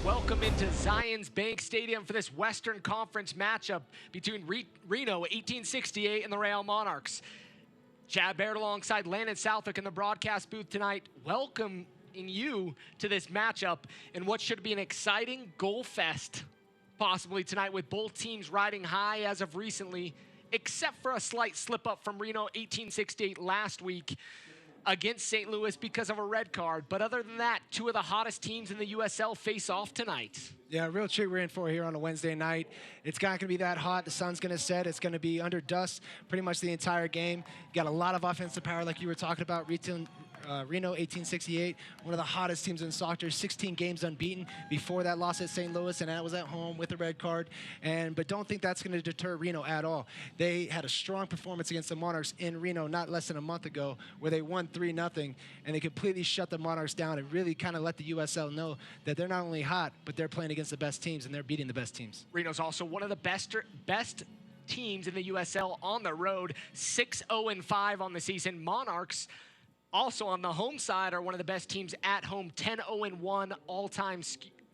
Welcome into Zions Bank Stadium for this Western Conference matchup between Reno 1868 and the Real Monarchs. Chad Baird alongside Landon Southwick in the broadcast booth tonight, welcoming you to this matchup in what should be an exciting goal fest possibly tonight, with both teams riding high as of recently, except for a slight slip up from Reno 1868 last week against St. Louis because of a red card. But other than that, two of the hottest teams in the USL face off tonight. Yeah, real treat we're in for here on a Wednesday night. It's not going to be that hot. The sun's going to set. It's going to be under dust pretty much the entire game. Got a lot of offensive power like you were talking about. Reno 1868, one of the hottest teams in soccer, 16 games unbeaten before that loss at St. Louis, and that was at home with a red card. But don't think that's going to deter Reno at all. They had a strong performance against the Monarchs in Reno not less than a month ago, where they won 3-0, and they completely shut the Monarchs down and really kind of let the USL know that they're not only hot, but they're playing against the best teams, and they're beating the best teams. Reno's also one of the best teams in the USL on the road, 6-0-5 on the season. Monarchs, also on the home side, are one of the best teams at home, 10-0-1 all-time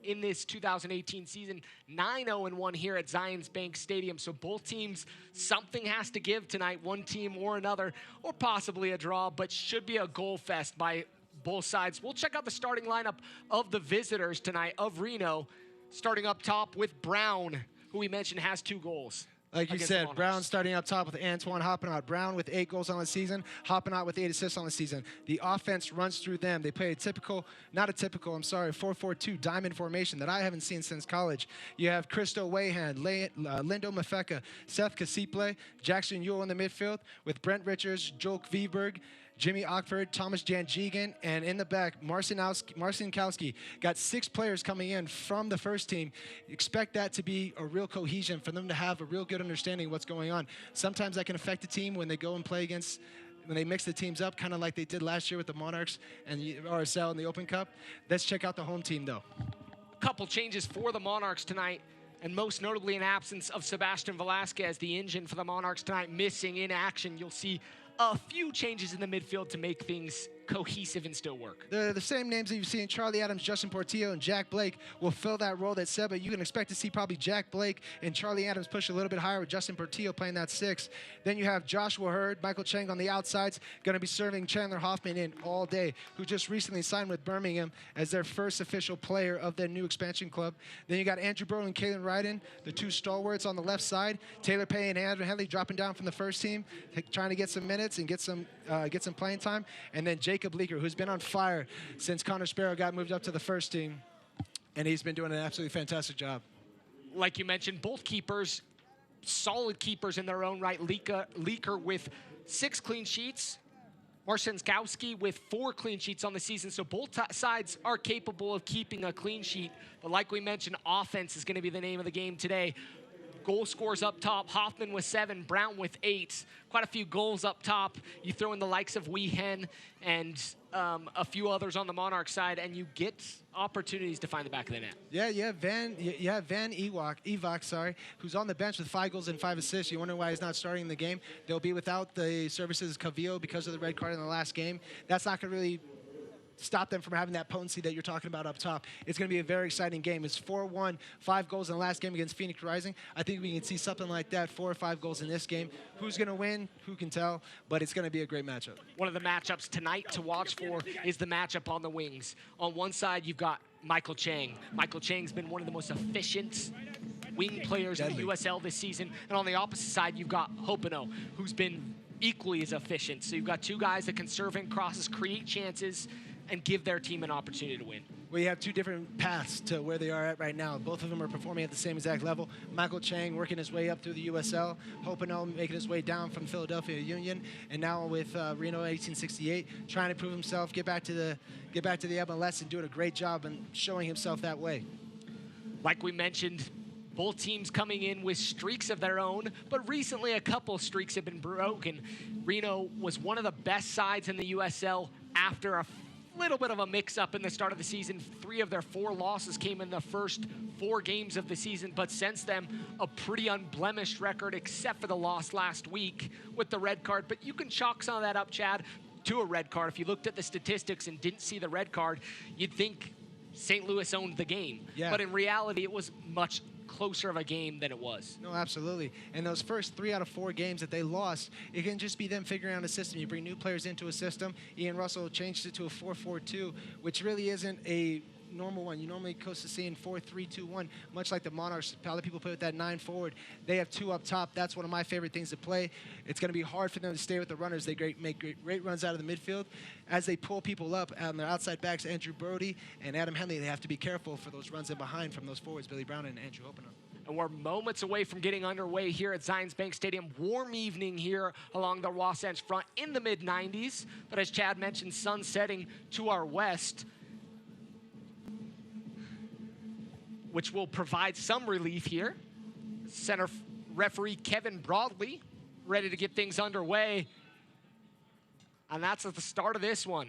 in this 2018 season, 9-0-1 here at Zions Bank Stadium. So both teams, something has to give tonight, one team or another, or possibly a draw, but should be a goal fest by both sides. We'll check out the starting lineup of the visitors tonight of Reno, starting up top with Brown, who we mentioned has 2 goals. Like you said, Brown starting up top with Antoine Hoppenot. Brown with 8 goals on the season, Hoppenot with 8 assists on the season. The offense runs through them. They play a 4-4-2 diamond formation that I haven't seen since college. You have Christo Wayhan, Lindo Mafeka, Seth Kasiple, Jackson Ewell in the midfield with Brent Richards, Joel Kviberg, Jimmy Ockford, Thomas Janjigan, and in the back, Marcin Kowski. Got 6 players coming in from the first team. Expect that to be a real cohesion, for them to have a real good understanding of what's going on. Sometimes that can affect a team when they go and play against, when they mix the teams up, kind of like they did last year with the Monarchs and the RSL in the Open Cup. Let's check out the home team, though. A couple changes for the Monarchs tonight, and most notably an absence of Sebastian Velasquez, the engine for the Monarchs tonight, missing in action. You'll see a few changes in the midfield to make things cohesive and still work. The same names that you've seen, Charlie Adams, Justin Portillo, and Jack Blake, will fill that role that said, but you can expect to see probably Jack Blake and Charlie Adams push a little bit higher with Justin Portillo playing that 6. Then you have Joshua Hurd, Michael Chang on the outsides, going to be serving Chandler Hoffman in all day, who just recently signed with Birmingham as their first official player of their new expansion club. Then you got Andrew Burrow and Kalen Ryden, the 2 stalwarts on the left side. Taylor Pay and Andrew Henley dropping down from the first team, trying to get some minutes and get some playing time. And then Jacob Leaker, who's been on fire since Connor Sparrow got moved up to the first team, and he's been doing an absolutely fantastic job. Like you mentioned, both keepers, solid keepers in their own right. Leaker with 6 clean sheets, Marcin Kowski with 4 clean sheets on the season, so both sides are capable of keeping a clean sheet. But like we mentioned, offense is going to be the name of the game today. Goal scores up top, Hoffman with 7, Brown with 8. Quite a few goals up top. You throw in the likes of Weehan and a few others on the Monarch side, and you get opportunities to find the back of the net. Yeah, Van Ewok, who's on the bench with 5 goals and 5 assists. You wonder why he's not starting the game. They'll be without the services of Cavillo because of the red card in the last game. That's not going to really stop them from having that potency that you're talking about up top. It's going to be a very exciting game. It's 4-1, 5 goals in the last game against Phoenix Rising. I think we can see something like that, 4 or 5 goals in this game. Who's going to win? Who can tell? But it's going to be a great matchup. One of the matchups tonight to watch for is the matchup on the wings. On one side, you've got Michael Chang. Michael Chang's been one of the most efficient wing players in the USL this season. And on the opposite side, you've got Hopeno, who's been equally as efficient. So you've got 2 guys that can serve in crosses, create chances, and give their team an opportunity to win. We have 2 different paths to where they are at right now. Both of them are performing at the same exact level. Michael Chang working his way up through the USL, Hopeno making his way down from Philadelphia Union, and now with Reno 1868, trying to prove himself, get back to the MLS, and doing a great job and showing himself that way. Like we mentioned, both teams coming in with streaks of their own, but recently a couple streaks have been broken. Reno was one of the best sides in the USL after a little bit of a mix-up in the start of the season. 3 of their 4 losses came in the first 4 games of the season, but since then, a pretty unblemished record, except for the loss last week with the red card. But you can chalk some of that up, Chad, to a red card. If you looked at the statistics and didn't see the red card, you'd think St. Louis owned the game. Yeah. But in reality, it was much closer of a game than it was. No, absolutely. And those first 3 out of 4 games that they lost, it can just be them figuring out a system. You bring new players into a system. Ian Russell changed it to a 4-4-2, which really isn't a normal one. You normally coast to seeing 4-3-2-1, much like the Monarchs. A lot of people play with that 9 forward. They have 2 up top. That's one of my favorite things to play. It's going to be hard for them to stay with the runners. They make great runs out of the midfield. As they pull people up on their outside backs, Andrew Brody and Adam Henley, they have to be careful for those runs in behind from those forwards, Billy Brown and Andrew Opena. And we're moments away from getting underway here at Zions Bank Stadium. Warm evening here along the Wasatch Front in the mid-90s. But as Chad mentioned, sun setting to our west, which will provide some relief here. Center referee Kevin Broadley ready to get things underway. And that's at the start of this one.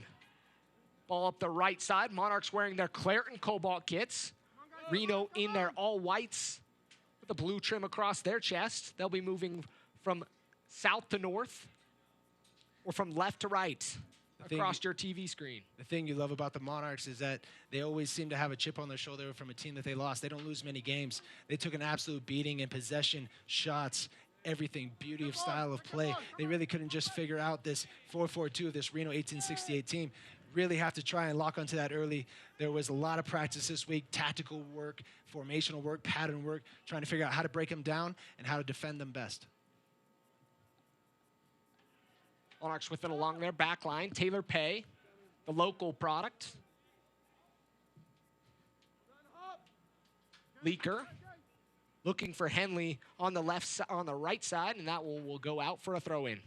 Ball up the right side. Monarchs wearing their claret and cobalt kits. Reno in their all whites with the blue trim across their chest. They'll be moving from south to north or from left to right across your TV screen. The thing you love about the Monarchs is that they always seem to have a chip on their shoulder from a team that they lost. They don't lose many games. They took an absolute beating in possession, shots, everything, beauty of style of play. They really couldn't just figure out this 4-4-2 of this Reno 1868 team. Really have to try and lock onto that early. There was a lot of practice this week, tactical work, formational work, pattern work, trying to figure out how to break them down and how to defend them best. Monarchs with it along their back line. Taylor Pay, the local product. Leaker looking for Henley on the on the right side, and that one will go out for a throw-in.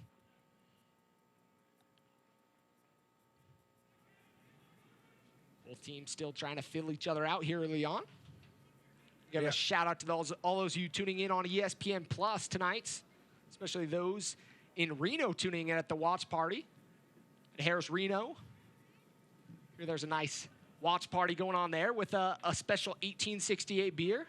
Both teams still trying to fill each other out here early on. Give a shout out to all those of you tuning in on ESPN Plus tonight, especially those in Reno tuning in at the watch party at Harris Reno. Here there's a nice watch party going on there with a special 1868 beer.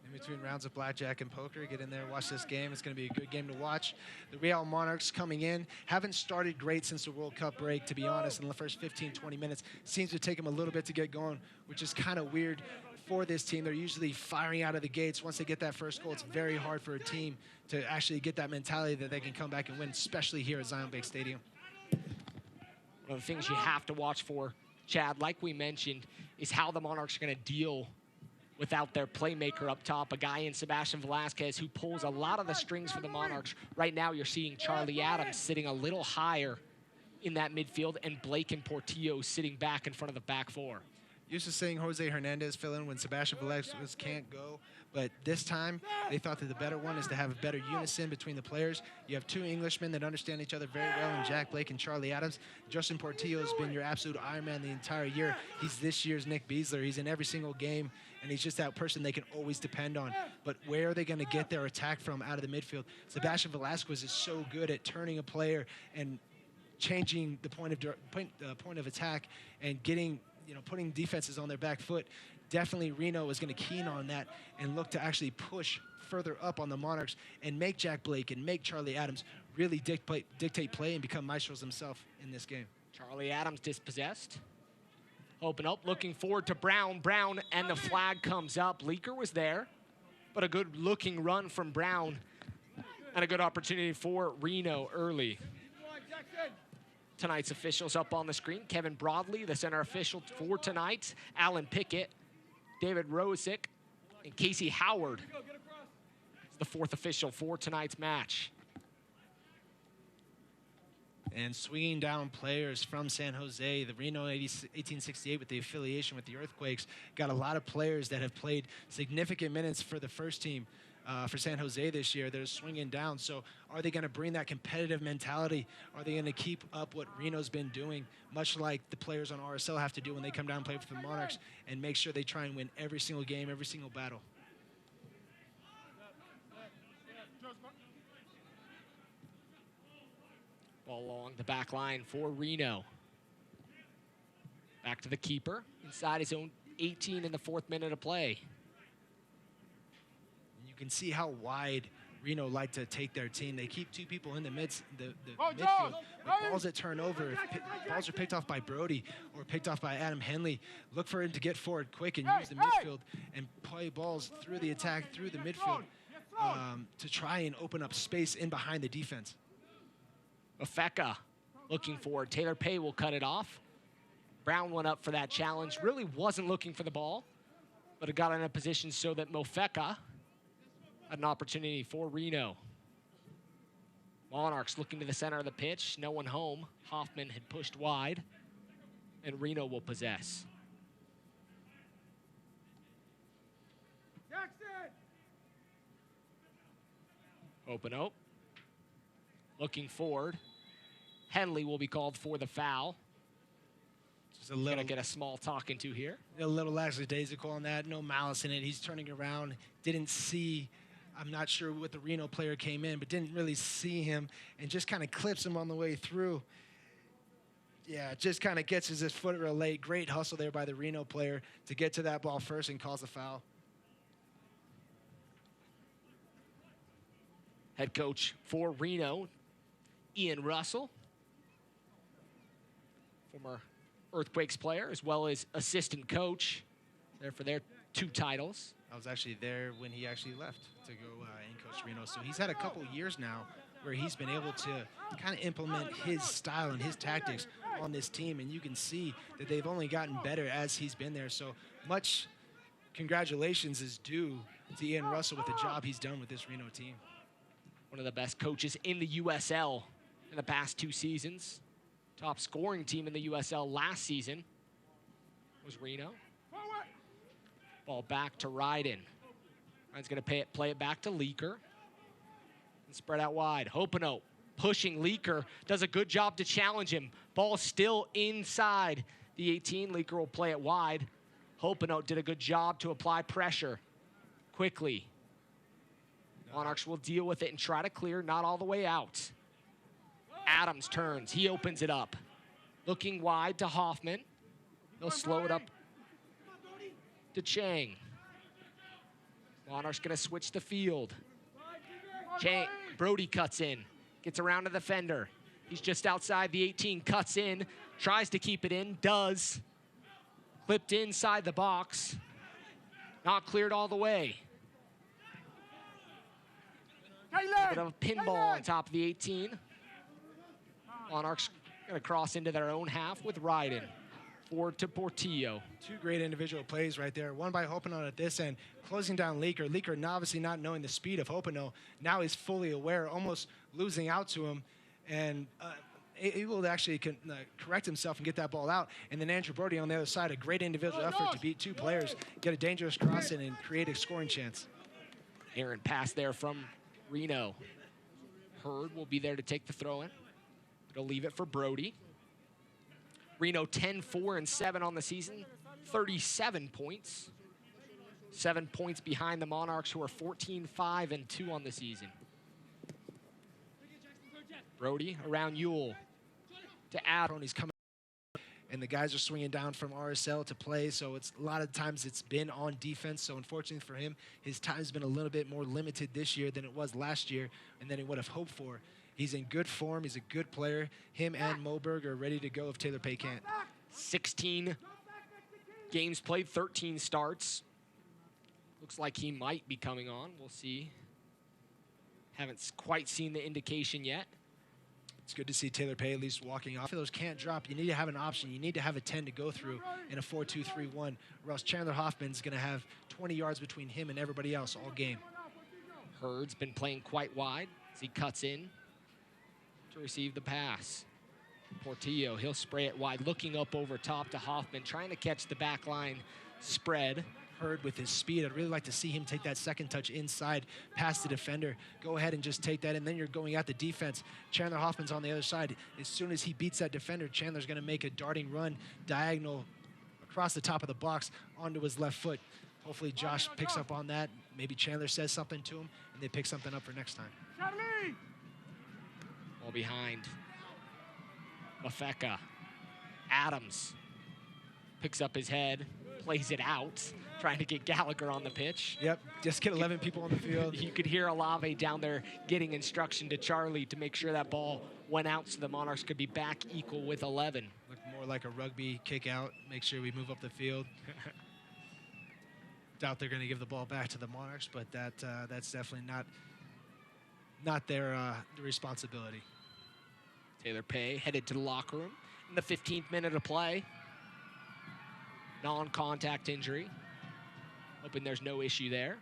In between rounds of blackjack and poker, get in there, watch this game. It's going to be a good game to watch. The Real Monarchs coming in haven't started great since the World Cup break, to be honest. In the first 15, 20 minutes, seems to take them a little bit to get going, which is kind of weird for this team. They're usually firing out of the gates. Once they get that first goal, it's very hard for a team to actually get that mentality that they can come back and win, especially here at Zion Bank Stadium. One of the things you have to watch for, Chad, like we mentioned, is how the Monarchs are going to deal without their playmaker up top, a guy in Sebastian Velasquez who pulls a lot of the strings for the Monarchs. Right now you're seeing Charlie Adams sitting a little higher in that midfield and Blake and Portillo sitting back in front of the back four. Used to seeing Jose Hernandez fill in when Sebastian Velasquez can't go, but this time they thought that the better one is to have a better unison between the players. You have 2 Englishmen that understand each other very well in Jack Blake and Charlie Adams. Justin Portillo has been your absolute Iron Man the entire year. He's this year's Nick Beasler. He's in every single game, and he's just that person they can always depend on. But where are they going to get their attack from out of the midfield? Sebastian Velasquez is so good at turning a player and changing the point of attack and getting, putting defenses on their back foot. Definitely Reno is going to keen on that and look to actually push further up on the Monarchs and make Jack Blake and make Charlie Adams really dictate play and become maestros themselves in this game. Charlie Adams dispossessed. Open up, looking forward to Brown. Brown, and the flag comes up. Leaker was there, but a good looking run from Brown and a good opportunity for Reno early. Tonight's officials up on the screen. Kevin Broadley, the center official for tonight. Alan Pickett, David Rosick, and Casey Howard is the 4th official for tonight's match. And swinging down players from San Jose, the Reno 1868 with the affiliation with the Earthquakes, got a lot of players that have played significant minutes for the first team for San Jose this year. They're swinging down. So are they going to bring that competitive mentality? Are they going to keep up what Reno's been doing, much like the players on RSL have to do when they come down and play for the Monarchs, and make sure they try and win every single game, every single battle? Ball along the back line for Reno. Back to the keeper, inside his own 18 in the 4th minute of play. You can see how wide Reno like to take their team. They keep 2 people in the midfield. The balls that turn over, if balls are picked off by Brody or picked off by Adam Henley, look for him to get forward quick and use the midfield and play balls through the attack, through the midfield to try and open up space in behind the defense. Ofeka looking forward. Taylor Pay will cut it off. Brown went up for that challenge. Really wasn't looking for the ball, but it got in a position so that Mofeka had an opportunity for Reno. Monarchs looking to the center of the pitch. No one home. Hoffman had pushed wide, and Reno will possess. Open up. Looking forward. Henley will be called for the foul. Just a little, gonna get a small talking to here. A little lackadaisical on that. No malice in it. He's turning around. Didn't see. I'm not sure what the Reno player came in, but didn't really see him and just kind of clips him on the way through. Yeah, just kind of gets his foot real late. Great hustle there by the Reno player to get to that ball first and calls a foul. Head coach for Reno, Ian Russell, former Earthquakes player, as well as assistant coach there for their 2 titles. I was actually there when he actually left to go and coach Reno. So he's had a couple years now where he's been able to kind of implement his style and his tactics on this team. And you can see that they've only gotten better as he's been there. So much congratulations is due to Ian Russell with the job he's done with this Reno team. One of the best coaches in the USL in the past 2 seasons. Top scoring team in the USL last season was Reno. Ball back to Ryden. Ryden's going to play it back to Leaker. And spread out wide. Hopeno pushing Leaker. Does a good job to challenge him. Ball still inside the 18. Leaker will play it wide. Hopeno did a good job to apply pressure quickly. Monarchs will deal with it and try to clear, not all the way out. Adams turns. He opens it up. Looking wide to Hoffman. He'll slow it up to Chang. Monarchs going to switch the field. Chang, Brody cuts in. Gets around to the defender. He's just outside the 18. Cuts in. Tries to keep it in. Does. Clipped inside the box. Not cleared all the way. A bit of a pinball on top of the 18. Monarchs going to cross into their own half with Ryden. Forward to Portillo. 2 great individual plays right there. One by Hopeno at this end, closing down Leaker. Leaker obviously not knowing the speed of Hopeno. Now he's fully aware, almost losing out to him, and able to actually correct himself and get that ball out. And then Andrew Brody on the other side, a great individual effort to beat 2 players, get a dangerous cross in, and create a scoring chance. Aaron pass there from Reno. Hurd will be there to take the throw in. He'll leave it for Brody. Reno 10-4-7 on the season, 37 points. 7 points behind the Monarchs, who are 14-5-2 on the season. Brody around Ewell to Adam. He's coming, and the guys are swinging down from RSL to play, so it's a lot of times it's been on defense. So unfortunately for him, his time's been a little bit more limited this year than it was last year and than he would have hoped for. He's in good form. He's a good player. Him and Moberg are ready to go if Taylor Pay can't. 16 games played, 13 starts. Looks like he might be coming on. We'll see. Haven't quite seen the indication yet. It's good to see Taylor Pay at least walking off. If those can't drop, you need to have an option. You need to have a 10 to go through in a 4-2-3-1, or else Chandler Hoffman's going to have 20 yards between him and everybody else all game. Hurd's been playing quite wide as he cuts in to receive the pass. Portillo, he'll spray it wide, looking up over top to Hoffman, trying to catch the back line spread. Hurd with his speed. I'd really like to see him take that second touch inside past the defender. Go ahead and just take that, and then you're going at the defense. Chandler Hoffman's on the other side. As soon as he beats that defender, Chandler's going to make a darting run diagonal across the top of the box onto his left foot. Hopefully Josh picks up on that. Maybe Chandler says something to him, and they pick something up for next time. Ball behind. Mafeka. Adams picks up his head, plays it out, trying to get Gallagher on the pitch. Yep, just get 11 people on the field. You could hear Olave down there getting instruction to Charlie to make sure that ball went out so the Monarchs could be back equal with 11. Look more like a rugby kick out. Make sure we move up the field. Doubt they're going to give the ball back to the Monarchs, but that's definitely not their responsibility. Taylor Pay headed to the locker room in the 15th minute of play. Non-contact injury. Hoping there's no issue there.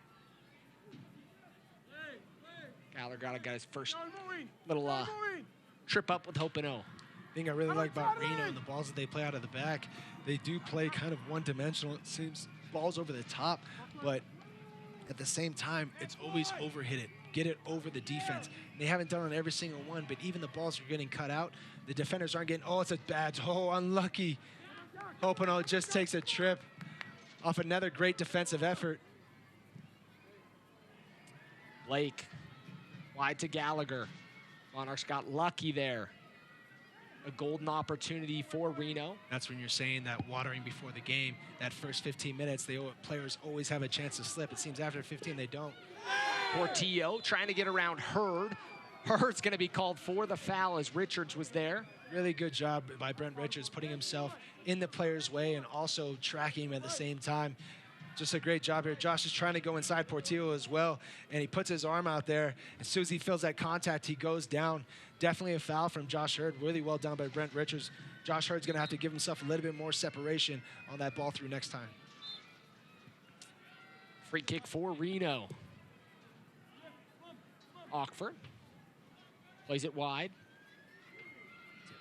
Gallagher got his first little trip up with Hopino. Thing I really like about Reno and the balls that they play out of the back, they do play kind of one-dimensional. It seems balls over the top, but at the same time, it's always overhit it. Get it over the defense. They haven't done it on every single one, but even the balls are getting cut out. The defenders aren't getting, oh, it's a bad, oh, unlucky. Hopino just takes a trip off another great defensive effort. Blake, wide to Gallagher. Monarchs got lucky there. A golden opportunity for Reno. That's when you're saying that watering before the game, that first 15 minutes, players always have a chance to slip. It seems after 15 they don't. Portillo trying to get around Hurd. Hurd's going to be called for the foul as Richards was there. Really good job by Brent Richards putting himself in the player's way and also tracking him at the same time. Just a great job here. Josh is trying to go inside Portillo as well, and he puts his arm out there. As soon as he feels that contact, he goes down. Definitely a foul from Josh Hurd. Really well done by Brent Richards. Josh Hurd's going to have to give himself a little bit more separation on that ball through next time. Free kick for Reno. Ockford plays it wide.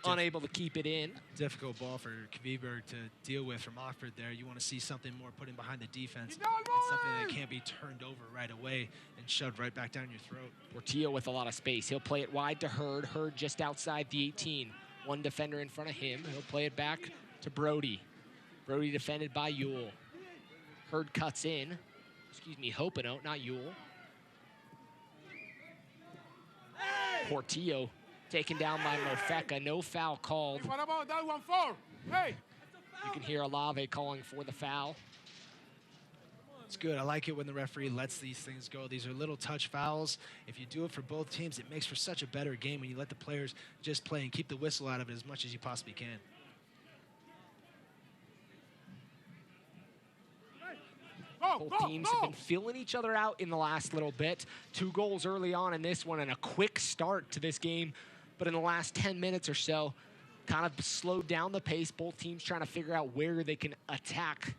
Unable to keep it in. Difficult ball for Kviberg to deal with from Ockford there. You want to see something more put in behind the defense. And something that can't be turned over right away and shoved right back down your throat. Portillo with a lot of space. He'll play it wide to Hurd. Hurd just outside the 18. One defender in front of him. He'll play it back to Brody. Brody defended by Yule. Hurd cuts in. Excuse me, Hopino, not Yule. Portillo taken down by Mofeka. No foul called. What about that one for? Hey! You can hear Olave calling for the foul. It's good. I like it when the referee lets these things go. These are little touch fouls. If you do it for both teams, it makes for such a better game when you let the players just play and keep the whistle out of it as much as you possibly can. Both teams have been feeling each other out in the last little bit. 2 goals early on in this one and a quick start to this game. But in the last 10 minutes or so, kind of slowed down the pace. Both teams trying to figure out where they can attack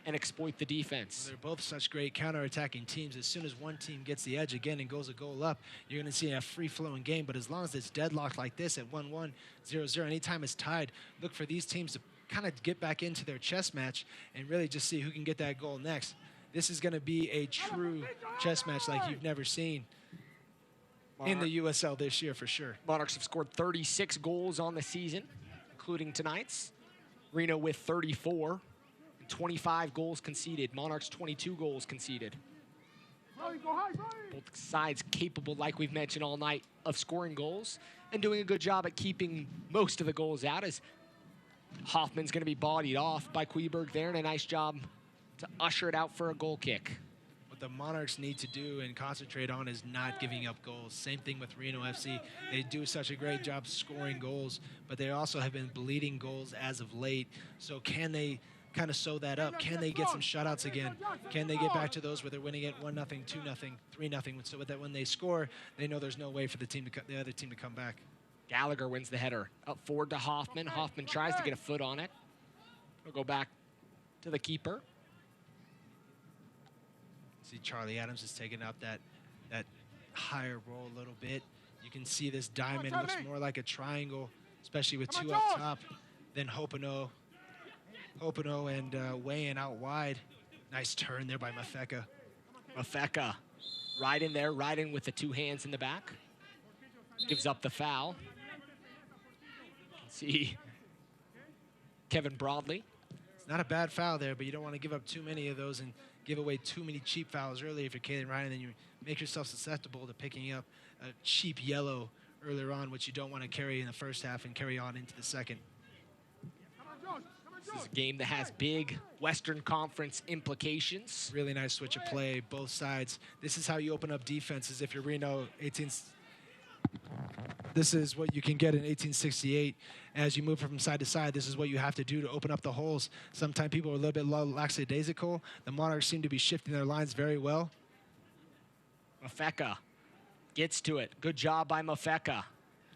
and exploit the defense. They're both such great counter-attacking teams. As soon as one team gets the edge again and goes a goal up, you're going to see a free-flowing game. But as long as it's deadlocked like this at 1-1, 0-0, anytime it's tied, look for these teams to kind of get back into their chess match and really just see who can get that goal next. This is going to be a true chess match like you've never seen in the USL this year for sure. Monarchs have scored 36 goals on the season, including tonight's. Reno with 34, 25 goals conceded. Monarchs 22 goals conceded. Both sides capable, like we've mentioned all night, of scoring goals and doing a good job at keeping most of the goals out, as Hoffman's going to be bodied off by Kviberg there, and a nice job to usher it out for a goal kick. What the Monarchs need to do and concentrate on is not giving up goals. Same thing with Reno FC. They do such a great job scoring goals, but they also have been bleeding goals as of late. So can they kind of sew that up? Can they get some shutouts again? Can they get back to those where they're winning it 1-0, 2-0, 3-0, so that when they score, they know there's no way for the other team to come back. Gallagher wins the header. Up forward to Hoffman. Hoffman tries to get a foot on it. We'll go back to the keeper. See, Charlie Adams is taking up that higher roll a little bit. You can see this diamond looks more like a triangle, especially with 2 up top. Then Hopino and weighing out wide. Nice turn there by Mofeka. Mofeka right in there, right in with the 2 hands in the back. Gives up the foul. See Kevin Broadley. It's not a bad foul there, but you don't want to give up too many of those and give away too many cheap fouls early if you're Caden Ryan, and then you make yourself susceptible to picking up a cheap yellow earlier on, which you don't want to carry in the first half and carry on into the second. This is a game that has big Western Conference implications. Really nice switch of play, both sides. This is how you open up defenses if you're Reno 18. This is what you can get in 1868. As you move from side to side, this is what you have to do to open up the holes. Sometimes people are a little bit lackadaisical. The Monarchs seem to be shifting their lines very well. Mafeka gets to it. Good job by Mafeka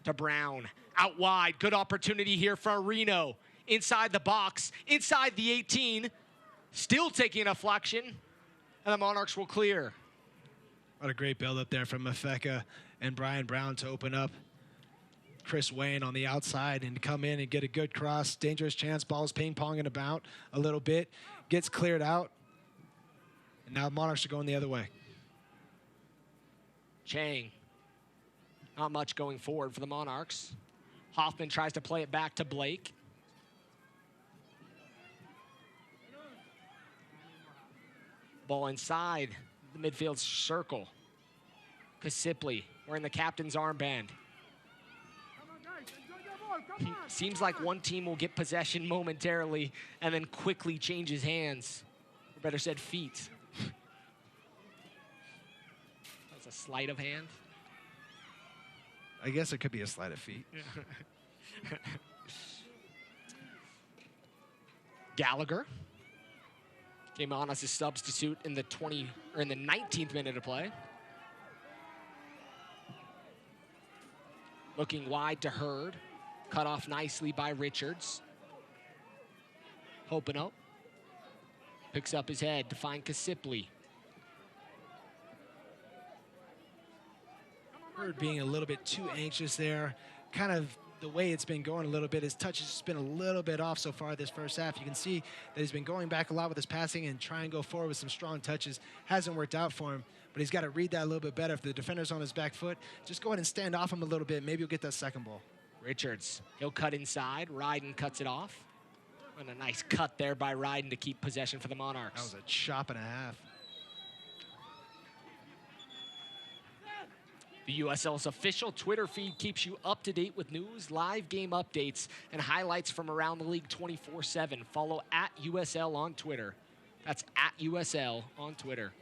to Brown. Out wide. Good opportunity here for Reno. Inside the box. Inside the 18. Still taking a deflection. And the Monarchs will clear. What a great build up there from Mafeka and Brian Brown to open up Chris Wayne on the outside and come in and get a good cross. Dangerous chance. Ball's ping-ponging about a little bit. Gets cleared out. And now Monarchs are going the other way. Chang. Not much going forward for the Monarchs. Hoffman tries to play it back to Blake. Ball inside the midfield circle. Kasipli wearing the captain's armband. Seems like one team will get possession momentarily and then quickly changes hands. Or better said, feet. That's a sleight of hand. I guess it could be a sleight of feet. Gallagher came on as a substitute in the 19th minute of play. Looking wide to Hurd. Cut off nicely by Richards. Hopino picks up his head to find Kasipli. Hurd being a little bit too anxious there. Kind of the way it's been going a little bit. His touch has just been a little bit off so far this first half. You can see that he's been going back a lot with his passing and trying to go forward with some strong touches. Hasn't worked out for him, but he's got to read that a little bit better. If the defender's on his back foot, just go ahead and stand off him a little bit. Maybe he'll get that second ball. Richards, he'll cut inside. Ryden cuts it off. And a nice cut there by Ryden to keep possession for the Monarchs. That was a chop and a half. The USL's official Twitter feed keeps you up to date with news, live game updates, and highlights from around the league 24/7. Follow @USL on Twitter. That's @USL on Twitter.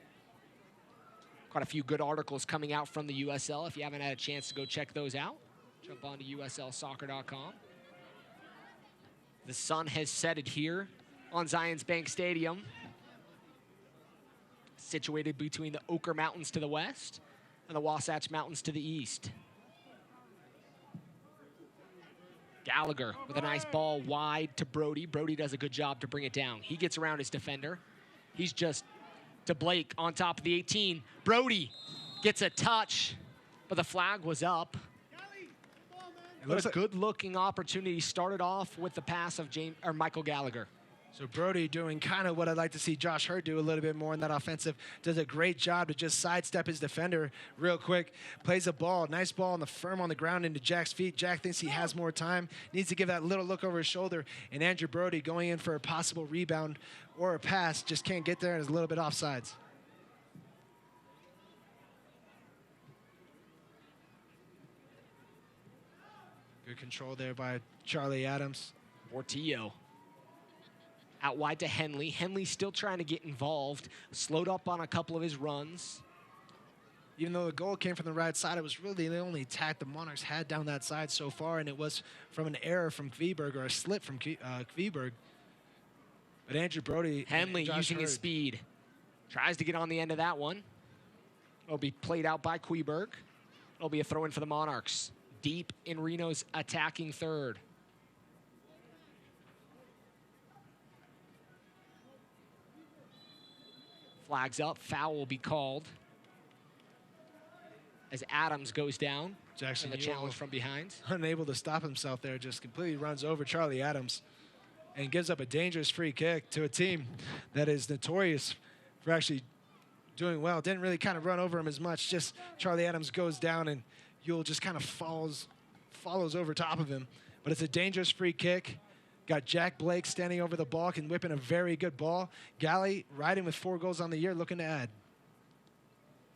Quite a few good articles coming out from the USL. If you haven't had a chance to go check those out, jump onto USLsoccer.com. The sun has set it here on Zions Bank Stadium, situated between the Ochre Mountains to the west and the Wasatch Mountains to the east. Gallagher with a nice ball wide to Brody. Brody does a good job to bring it down. He gets around his defender. He's just to Blake on top of the 18. Brody gets a touch, but the flag was up. What a good-looking opportunity. Started off with the pass of Michael Gallagher. So Brody doing kind of what I'd like to see Josh Hurd do a little bit more in that offensive. Does a great job to just sidestep his defender real quick. Plays a ball, nice ball firm on the ground into Jack's feet. Jack thinks he has more time. Needs to give that little look over his shoulder. And Andrew Brody going in for a possible rebound or a pass. Just can't get there and is a little bit offsides. Good control there by Charlie Adams. Portillo out wide to Henley. Henley still trying to get involved. Slowed up on a couple of his runs. Even though the goal came from the right side, it was really the only attack the Monarchs had down that side so far, and it was from an error from Kveberg or a slip from Kveberg. But Andrew Brody... Henley using his speed. Tries to get on the end of that one. It'll be played out by Kveberg. It'll be a throw-in for the Monarchs. Deep in Reno's attacking third. Flags up, foul will be called as Adams goes down. Jackson and the challenge from behind. Unable to stop himself there, just completely runs over Charlie Adams and gives up a dangerous free kick to a team that is notorious for actually doing well. Didn't really kind of run over him as much, just Charlie Adams goes down and Yule just kind of follows over top of him. But it's a dangerous free kick. Got Jack Blake standing over the ball, can whip in a very good ball. Galley riding with 4 goals on the year, looking to add.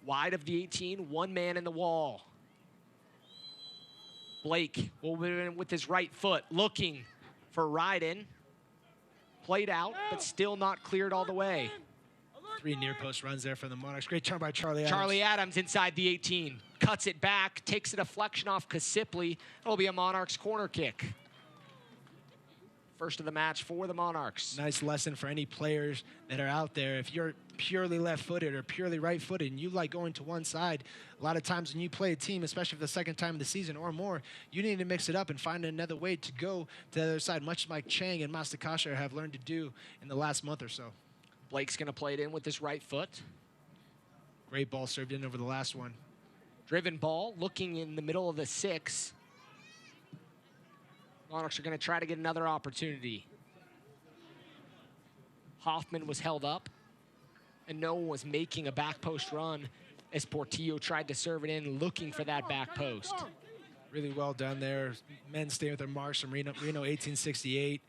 Wide of the 18, one man in the wall. Blake will win with his right foot, looking for Ryden. Played out, but still not cleared all the way. 3 near post runs there from the Monarchs. Great turn by Charlie Adams. Charlie Adams inside the 18. Cuts it back, takes a deflection off Kasipli. It'll be a Monarchs corner kick. First of the match for the Monarchs. Nice lesson for any players that are out there. If you're purely left-footed or purely right-footed and you like going to one side, a lot of times when you play a team, especially for the second time of the season or more, you need to mix it up and find another way to go to the other side, much like Chang and Mastakasha have learned to do in the last month or so. Blake's going to play it in with his right foot. Great ball served in over the last one. Driven ball, looking in the middle of the 6. Monarchs are going to try to get another opportunity. Hoffman was held up, and no one was making a back post run as Portillo tried to serve it in, looking for that back post. Really well done there. Men staying with their marks from Reno 1868,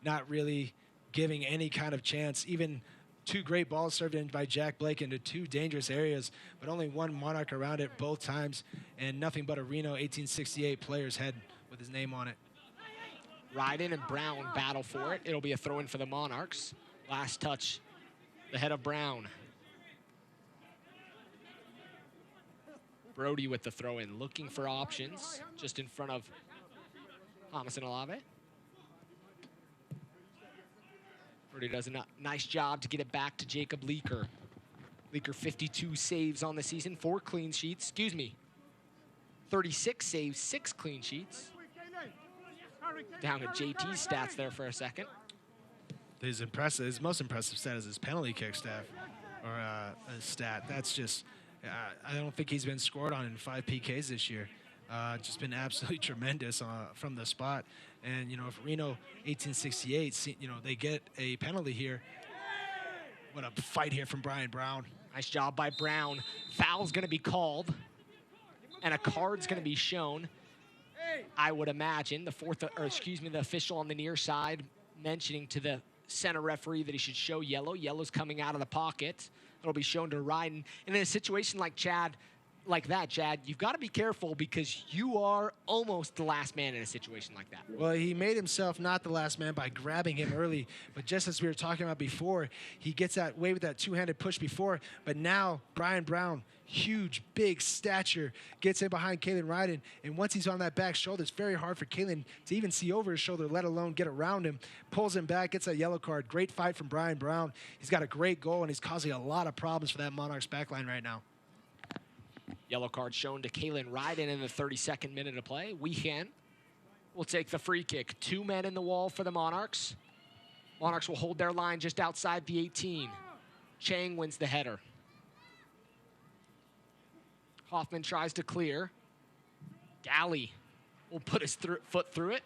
not really giving any kind of chance. Even 2 great balls served in by Jack Blake into 2 dangerous areas, but only 1 Monarch around it both times, and nothing but a Reno 1868 player's head with his name on it. Ryden and Brown battle for it. It'll be a throw-in for the Monarchs. Last touch, the head of Brown. Brody with the throw-in, looking for options, just in front of Thomas and Alave. Brody does a nice job to get it back to Jacob Leaker. Leaker 52 saves on the season, 4 clean sheets, 36 saves, 6 clean sheets. Down at JT's stats there for a second. His most impressive stat is his penalty kick stat. That's just, I don't think he's been scored on in 5 PKs this year. Just been absolutely tremendous from the spot. And, you know, if Reno 1868, you know, they get a penalty here, what a fight here from Brian Brown. Nice job by Brown. Foul's going to be called, and a card's going to be shown. I would imagine the official on the near side mentioning to the center referee that he should show yellow. Yellow's coming out of the pocket. It'll be shown to Ryden. And in a situation like Chad, you've got to be careful because you are almost the last man in a situation like that. Well, he made himself not the last man by grabbing him early, but just as we were talking about before, he gets that way with that 2-handed push before, but now Brian Brown, huge, big stature, gets in behind Kalen Ryden, and once he's on that back shoulder, it's very hard for Kalen to even see over his shoulder, let alone get around him. Pulls him back, gets that yellow card. Great fight from Brian Brown. He's got a great goal, and he's causing a lot of problems for that Monarchs backline right now. Yellow card shown to Kalen Ryden in the 32nd minute of play. Weehan will take the free kick. 2 men in the wall for the Monarchs. Monarchs will hold their line just outside the 18. Chang wins the header. Hoffman tries to clear. Galley will put his foot through it.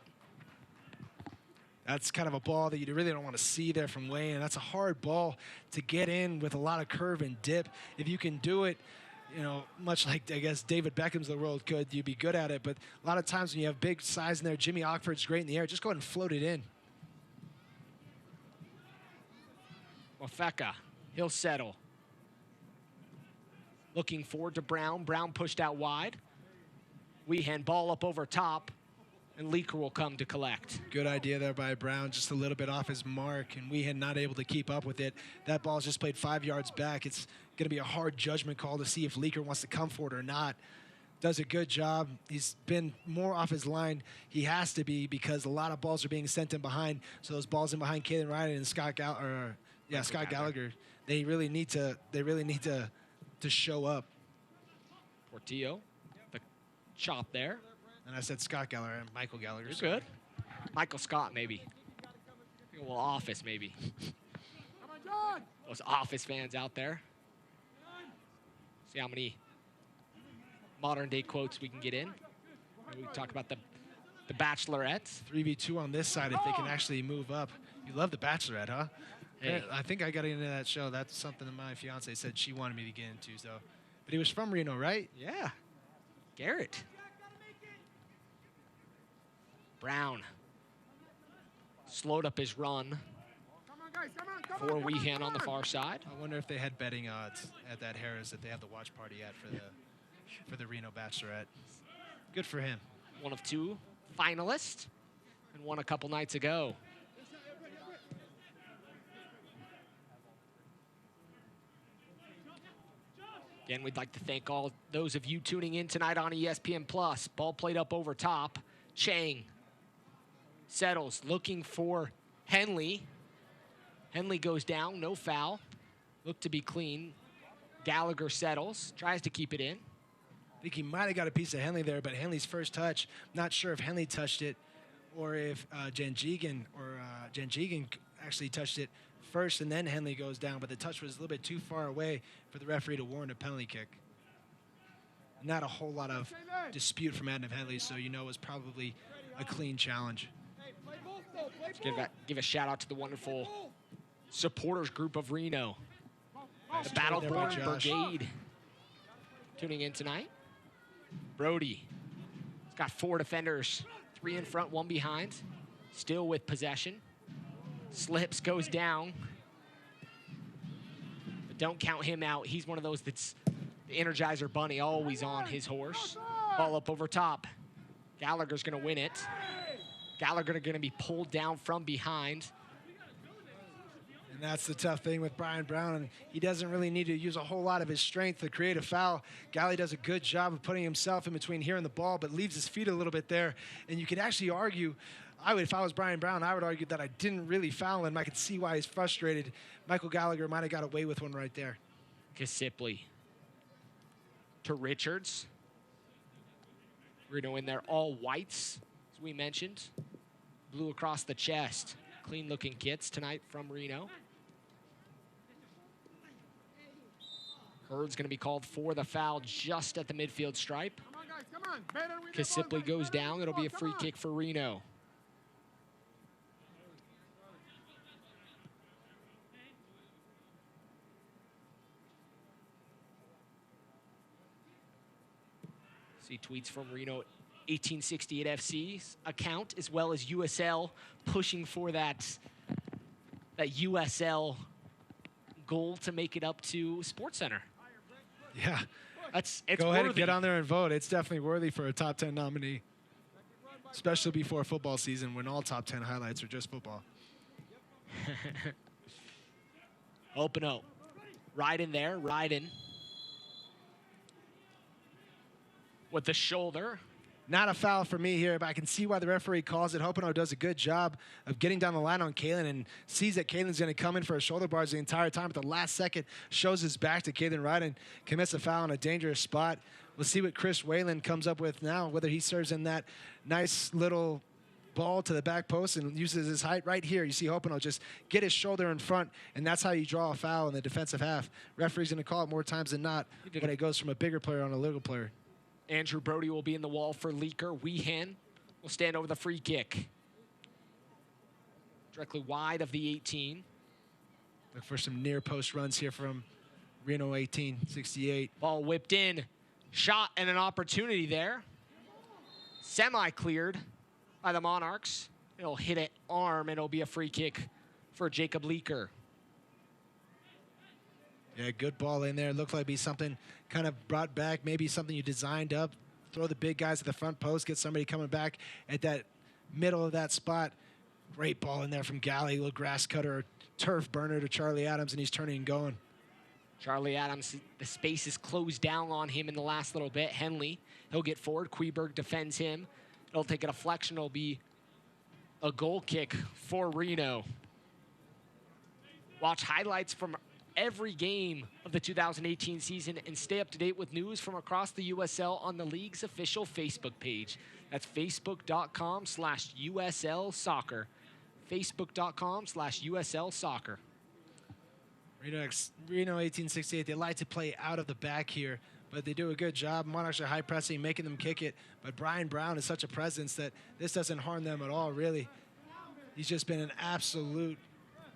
That's kind of a ball that you really don't want to see there from Wayne. That's a hard ball to get in with a lot of curve and dip. If you can do it, you know, much like, I guess, David Beckham's the world could, you'd be good at it. But a lot of times when you have big size in there, Jimmy Ockford's great in the air. Just go ahead and float it in. Mofeka, he'll settle. Looking forward to Brown. Brown pushed out wide. Weehan ball up over top, and Leaker will come to collect. Good idea there by Brown, just a little bit off his mark, and Weehan not able to keep up with it. That ball's just played 5 yards back. It's going to be a hard judgment call to see if Leaker wants to come for it or not. Does a good job. He's been more off his line. He has to be because a lot of balls are being sent in behind. So those balls in behind Kalen Ryden and Scott Gallagher, they really need to show up. Portillo, the chop there. And I said Scott Gallagher and Michael Gallagher. You're good. Michael Scott, maybe. A little Office, maybe. Those Office fans out there. See how many modern-day quotes we can get in. We can talk about the Bachelorettes. 3v2 on this side if they can actually move up. You love the Bachelorette, huh? Hey. I think I got into that show. That's something that my fiance said she wanted me to get into. So, but he was from Reno, right? Yeah. Garrett. Brown slowed up his run for Weehan on the far side. I wonder if they had betting odds at that Harris that they have the watch party at for the Reno Bachelorette. Good for him. One of 2 finalists and won a couple nights ago. Again, we'd like to thank all those of you tuning in tonight on ESPN+. Ball played up over top. Chang settles, looking for Henley. Henley goes down, no foul. Looked to be clean. Gallagher settles, tries to keep it in. I think he might have got a piece of Henley there, but Henley's first touch, not sure if Henley touched it or if Janjigian actually touched it first and then Henley goes down, but the touch was a little bit too far away for the referee to warrant a penalty kick. Not a whole lot of dispute from Adnan Henley, so you know it was probably a clean challenge. Let's give a shout out to the wonderful supporters group of Reno. The Battleborn Brigade tuning in tonight. Brody. He's got 4 defenders, 3 in front, 1 behind. Still with possession. Slips, goes down. But don't count him out. He's one of those that's the Energizer Bunny, always on his horse. Ball up over top. Gallagher's going to win it. Gallagher going to be pulled down from behind. And that's the tough thing with Brian Brown. And he doesn't really need to use a whole lot of his strength to create a foul. Galley does a good job of putting himself in between here and the ball, but leaves his feet a little bit there. And you could actually argue, if I was Brian Brown, I would argue that I didn't really foul him. I could see why he's frustrated. Michael Gallagher might have got away with one right there. Kasipley to Richards. Reno in there, all whites, as we mentioned. Blue across the chest. Clean-looking kits tonight from Reno. Hurd's going to be called for the foul just at the midfield stripe. Come on, guys, come on. Kasipley goes down. It'll be a free kick for Reno. See tweets from Reno 1868 FC's account, as well as USL pushing for that USL goal to make it up to SportsCenter. Yeah. It's Go ahead worthy. and get on there and vote. It's definitely worthy for a top 10 nominee, especially before football season when all top 10 highlights are just football. Open up. Right in there, right in. With the shoulder. Not a foul for me here, but I can see why the referee calls it. Hopino does a good job of getting down the line on Kalen and sees that Kalen's going to come in for a shoulder bars the entire time. At the last second, shows his back to Kalen Ryden, commits a foul in a dangerous spot. We'll see what Chris Whalen comes up with now, whether he serves in that nice little ball to the back post and uses his height right here. You see Hopino just get his shoulder in front, and that's how you draw a foul in the defensive half. Referee's going to call it more times than not when it goes from a bigger player on a little player. Andrew Brody will be in the wall for Leaker. Weehan will stand over the free kick. Directly wide of the 18. Look for some near post runs here from Reno 1868. Ball whipped in. Shot and an opportunity there. Semi-cleared by the Monarchs. It'll hit an arm, and it'll be a free kick for Jacob Leaker. Yeah, good ball in there. Looked like it'd be something kind of brought back, maybe something you designed up. Throw the big guys at the front post, get somebody coming back at that middle of that spot. Great ball in there from Galley, little grass cutter, turf burner to Charlie Adams, and he's turning and going. Charlie Adams, the space is closed down on him in the last little bit. Henley, he'll get forward. Queberg defends him. It'll take a deflection. It'll be a goal kick for Reno. Watch highlights from every game of the 2018 season and stay up to date with news from across the USL on the league's official Facebook page. That's facebook.com/USL Soccer. Facebook.com/USL Soccer. Reno 1868, they like to play out of the back here, but they do a good job. Monarchs are high pressing, making them kick it, but Brian Brown is such a presence that this doesn't harm them at all, really. He's just been an absolute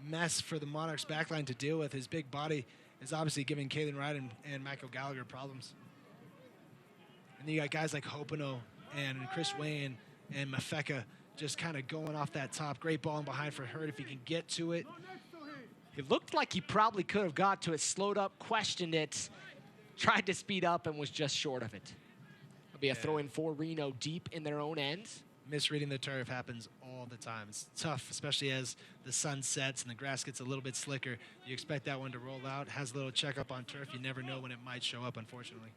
mess for the Monarchs backline to deal with. His big body is obviously giving Kalen Ryden and Michael Gallagher problems. And you got guys like Hopino and Chris Wayne and Mafeka just kind of going off that top. Great ball in behind for Hurd if he can get to it. It looked like he probably could have got to it, slowed up, questioned it, tried to speed up, and was just short of it. It'll be a throw-in for Reno deep in their own end. Misreading the turf happens all all the time. It's tough, especially as the sun sets and the grass gets a little bit slicker. You expect that one to roll out, has a little checkup on turf. You never know when it might show up, unfortunately.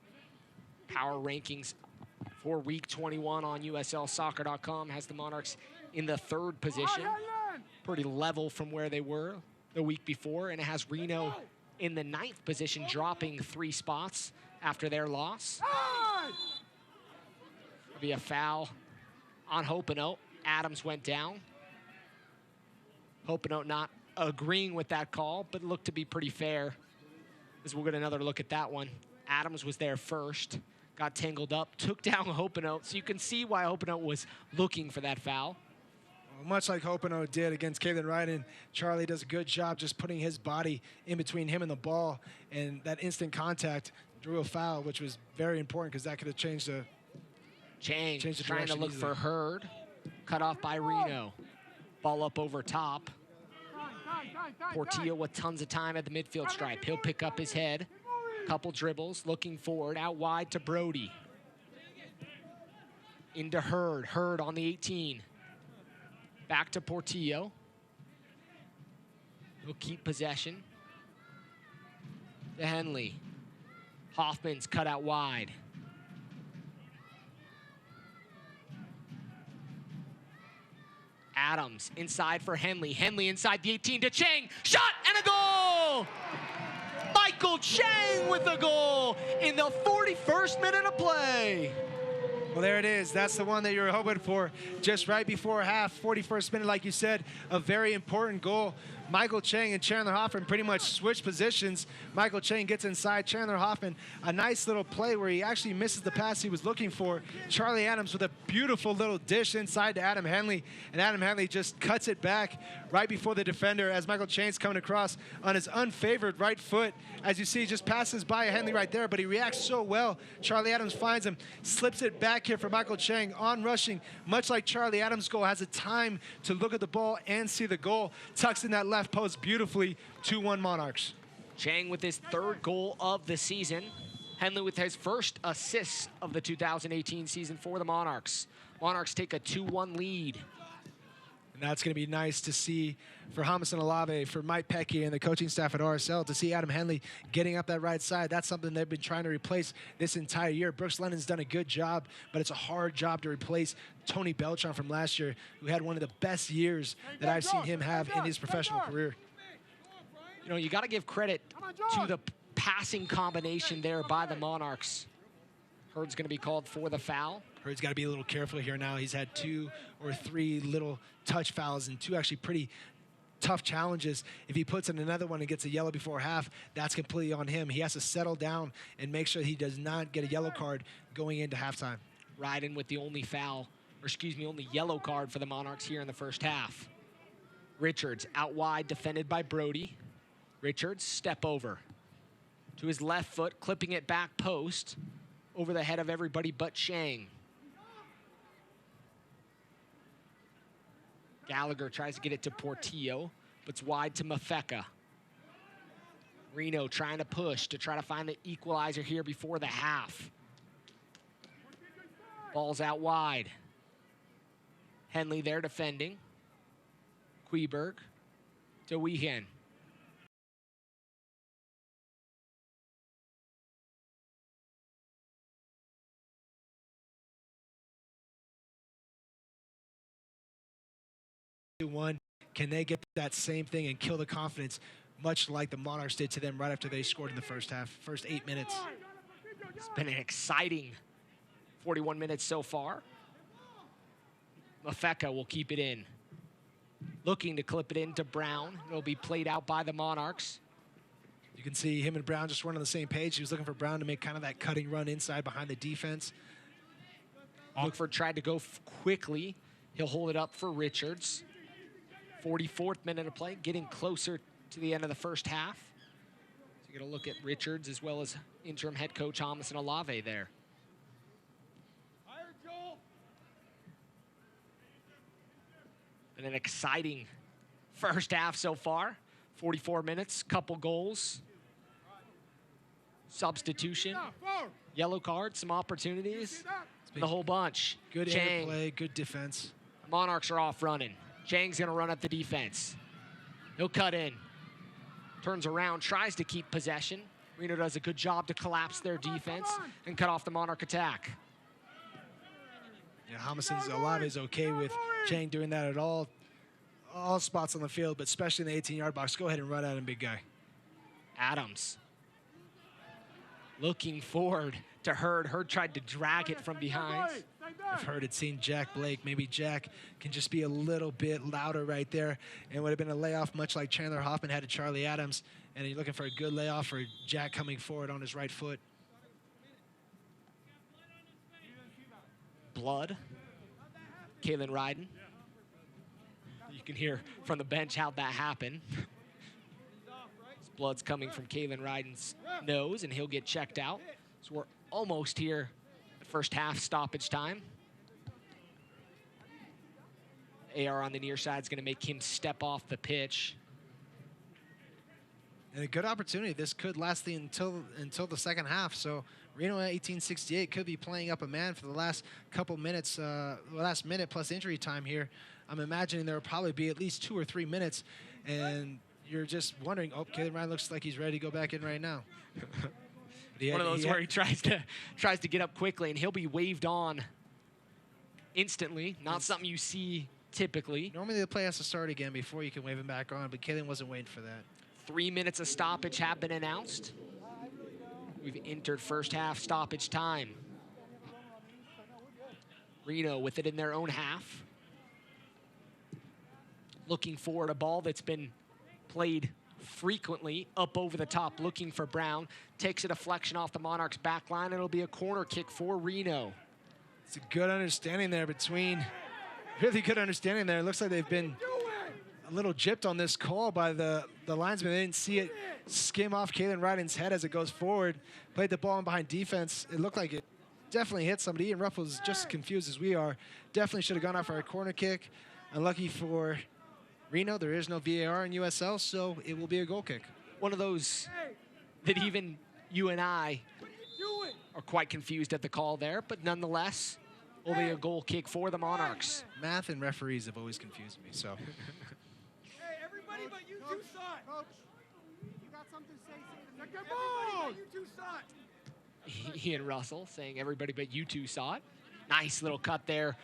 Power rankings for week 21 on USLsoccer.com has the Monarchs in the 3rd position. Pretty level from where they were the week before, and it has Reno in the 9th position, dropping 3 spots after their loss. There'll be a foul on Hopenote. Adams went down. Hopenote not agreeing with that call, but looked to be pretty fair, as we'll get another look at that one. Adams was there first, got tangled up, took down Hopenote, so you can see why Hopenote was looking for that foul. Well, much like Hopenote did against Kalen Ryden, Charlie does a good job just putting his body in between him and the ball, and that instant contact drew a foul, which was very important because that could have changed the trying to look easily. for Hurd, cut off by Reno. Ball up over top. Portillo with tons of time at the midfield stripe. He'll pick up his head. Couple dribbles, looking forward, out wide to Brody. Into Hurd. Hurd on the 18. Back to Portillo. He'll keep possession. To Henley. Hoffman's cut out wide. Adams inside for Henley. Henley inside the 18 to Chang. Shot and a goal! Michael Chang with the goal in the 41st minute of play. Well, there it is. That's the one that you were hoping for. Just right before half, 41st minute, like you said, a very important goal. Michael Chang and Chandler Hoffman pretty much switch positions. Michael Chang gets inside. Chandler Hoffman, a nice little play where he actually misses the pass he was looking for. Charlie Adams with a beautiful little dish inside to Adam Henley, and Adam Henley just cuts it back right before the defender as Michael Chang's coming across on his unfavored right foot. As you see, just passes by Henley right there, but he reacts so well. Charlie Adams finds him, slips it back here for Michael Chang on rushing. Much like Charlie Adams' goal, has a time to look at the ball and see the goal. Tucks in that left post beautifully. 2-1 Monarchs. Chang with his 3rd goal of the season. Henley with his first assist of the 2018 season for the Monarchs. Monarchs take a 2-1 lead. And that's going to be nice to see for Jamison Olave, for Mike Pecky and the coaching staff at RSL, to see Adam Henley getting up that right side. That's something they've been trying to replace this entire year. Brooks Lennon's done a good job, but it's a hard job to replace Tony Beltran from last year, who had one of the best years that I've seen him have in his professional career. You know, you got to give credit to the passing combination there by the Monarchs. Hurd's going to be called for the foul. Hurd's got to be a little careful here now. He's had 2 or 3 little touch fouls and 2 actually pretty tough challenges. If he puts in another one and gets a yellow before half, that's completely on him. He has to settle down and make sure he does not get a yellow card going into halftime. Ryden with the only foul, or excuse me, only yellow card for the Monarchs here in the first half. Richards out wide, defended by Brody. Richards, step over to his left foot, clipping it back post over the head of everybody but Chang. Gallagher tries to get it to Portillo, but it's wide to Mafeka. Reno trying to push to try to find the equalizer here before the half. Ball's out wide. Henley there defending. Queberg to Weehan. Can they get that same thing and kill the confidence, much like the Monarchs did to them right after they scored in the first half, first 8 minutes? It's been an exciting 41 minutes so far. Mafeka will keep it in. Looking to clip it into Brown. It'll be played out by the Monarchs. You can see him and Brown just weren't on the same page. He was looking for Brown to make kind of that cutting run inside behind the defense. Lookford tried to go quickly. He'll hold it up for Richards. 44th minute of play, getting closer to the end of the first half. So you're going to look at Richards as well as interim head coach Jamison Olave there. Been an exciting first half so far. 44 minutes, couple goals. Substitution, yellow card, some opportunities, the whole bunch. Good Chang interplay, good defense. Monarchs are off running. Chang's going to run up the defense. He'll cut in. Turns around, tries to keep possession. Reno does a good job to collapse their defense and cut off the Monarch attack. Yeah, Hamison's Olave is okay with Chang doing that at all spots on the field, but especially in the 18-yard box. Go ahead and run at him, big guy. Adams looking forward to Hurd. Hurd tried to drag it from behind. If Hurd had seen Jack Blake, maybe Jack can just be a little bit louder right there, and would have been a layoff much like Chandler Hoffman had to Charlie Adams. And you're looking for a good layoff for Jack coming forward on his right foot. Blood. Kalen Ryden. You can hear from the bench how that happened. Blood's coming from Kalen Ryden's nose, and he'll get checked out. So we're almost here at first half stoppage time. AR on the near side is going to make him step off the pitch. And a good opportunity. This could last until the second half. So Reno at 1868 could be playing up a man for the last couple minutes, last minute plus injury time here. I'm imagining there will probably be at least 2 or 3 minutes, and you're just wondering, oh, Kalen Ryan looks like he's ready to go back in right now. One of those where he tries to get up quickly, and he'll be waved on instantly. Not something you see typically. Normally the play has to start again before you can wave him back on, but Kalen wasn't waiting for that. 3 minutes of stoppage have been announced. We've entered first half stoppage time. Reno with it in their own half. Looking forward, a ball that's been played frequently up over the top, looking for Brown. Takes a deflection off the Monarchs back line. It'll be a corner kick for Reno. It's a good understanding there between, really good understanding there. It looks like they've been a little gypped on this call by the linesman. They didn't see it skim off Kalen Ryden's head as it goes forward. Played the ball in behind defense. It looked like it definitely hit somebody. Ian Ruff was just as confused as we are. Definitely should have gone out for a corner kick. Unlucky for Reno, there is no VAR in USL, so it will be a goal kick. One of those that even you and I are quite confused at the call there, but nonetheless, will be a goal kick for the Monarchs. Math and referees have always confused me, so. Hey, everybody but you two saw it. Coach, you got something to say to them. Everybody but you two saw it. Ian Russell saying everybody but you two saw it. Nice little cut there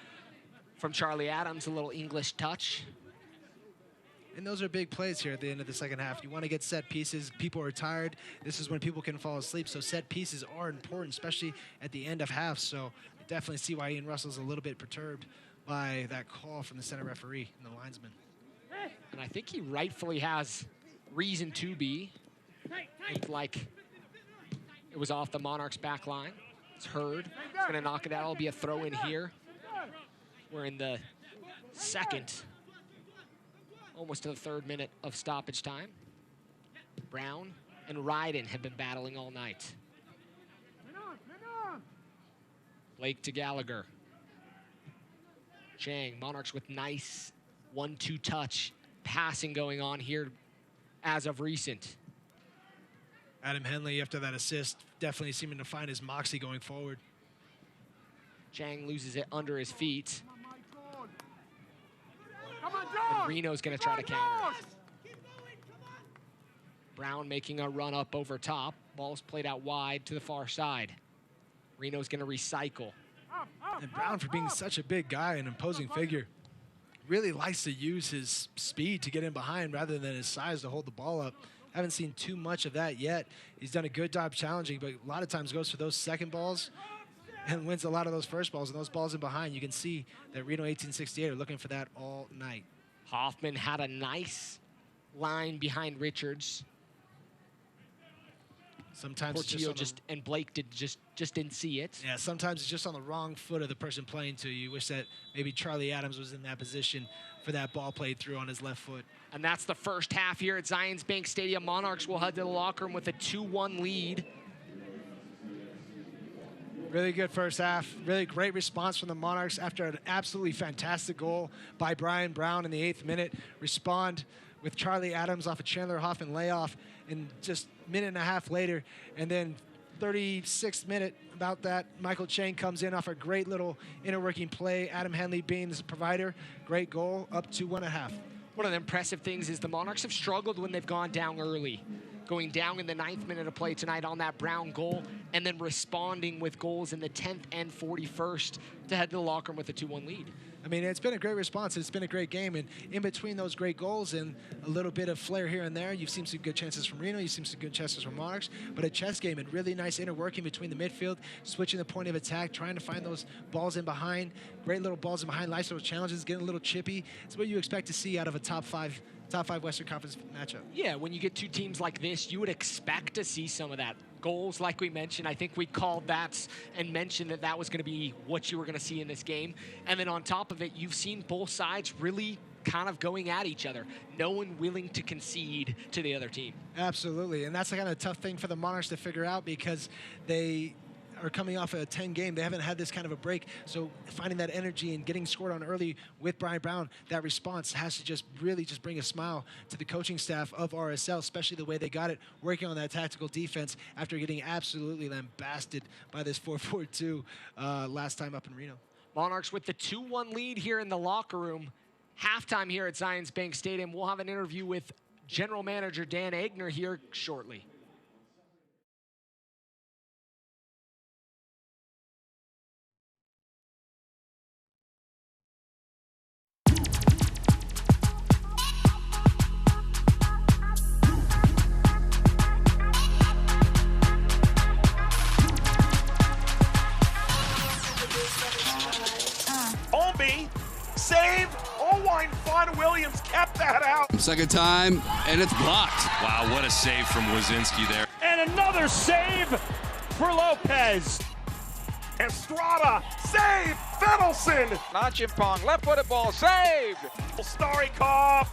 from Charlie Adams, a little English touch. And those are big plays here at the end of the second half. You want to get set pieces. People are tired. This is when people can fall asleep. So set pieces are important, especially at the end of half. So I definitely see why Ian Russell's a little bit perturbed by that call from the center referee and the linesman. And I think he rightfully has reason to be. Looked like it was off the Monarchs back line. It's Hurd. He's going to knock it out. It'll be a throw in here. We're in the second, almost to the 3rd minute of stoppage time. Brown and Ryden have been battling all night. Blake to Gallagher. Chang, Monarchs with nice 1-2 touch passing going on here as of recent. Adam Henley, after that assist, definitely seeming to find his moxie going forward. Chang loses it under his feet. Come on, John. And Reno's going to try to counter. Brown making a run up over top. Ball's played out wide to the far side. Reno's going to recycle. And Brown, for being such a big guy, an imposing figure, really likes to use his speed to get in behind rather than his size to hold the ball up. Haven't seen too much of that yet. He's done a good job challenging, but a lot of times goes for those second balls and wins a lot of those first balls. And those balls in behind, you can see that Reno 1868 are looking for that all night. Hoffman had a nice line behind Richards. Sometimes Portillo and Blake just didn't see it. Yeah, sometimes it's just on the wrong foot of the person playing to you. Wish that maybe Charlie Adams was in that position for that ball played through on his left foot. And that's the first half here at Zions Bank Stadium. Monarchs will head to the locker room with a 2-1 lead. Really good first half. Really great response from the Monarchs after an absolutely fantastic goal by Brian Brown in the 8th minute. Respond with Charlie Adams off a Chandler Hoffman layoff, and just a minute and a half later, and then 36th minute, about that, Michael Chang comes in off a great little inner working play. Adam Henley being the provider. Great goal, up to 1.5. One of the impressive things is the Monarchs have struggled when they've gone down early. Going down in the 9th minute of play tonight on that Brown goal, and then responding with goals in the 10th and 41st to head to the locker room with a 2-1 lead. I mean, it's been a great response. It's been a great game. And in between those great goals and a little bit of flair here and there, you've seen some good chances from Reno. You've seen some good chances from Monarchs. But a chess game and really nice inner working between the midfield, switching the point of attack, trying to find those balls in behind. Great little balls in behind, nice little challenges, getting a little chippy. It's what you expect to see out of a top five Western Conference matchup. Yeah, when you get two teams like this, you would expect to see some of that. Goals, like we mentioned, I think we called that and mentioned that that was going to be what you were going to see in this game. And then on top of it, you've seen both sides really kind of going at each other. No one willing to concede to the other team. Absolutely, and that's the kind of tough thing for the Monarchs to figure out because they are coming off a 10 game. They haven't had this kind of a break. So finding that energy and getting scored on early with Brian Brown, that response has to just really just bring a smile to the coaching staff of RSL, especially the way they got it, working on that tactical defense after getting absolutely lambasted by this 4-4-2 last time up in Reno. Monarchs with the 2-1 lead here in the locker room. Halftime here at Zions Bank Stadium. We'll have an interview with General Manager Dan Egner here shortly. Save! Olwine Fawn Williams kept that out. Second time, and it's blocked. Wow, what a save from Wazinski there. And another save for Lopez. Estrada, save! Fennelson! Nachimpong, left-footed ball, saved! Starikov,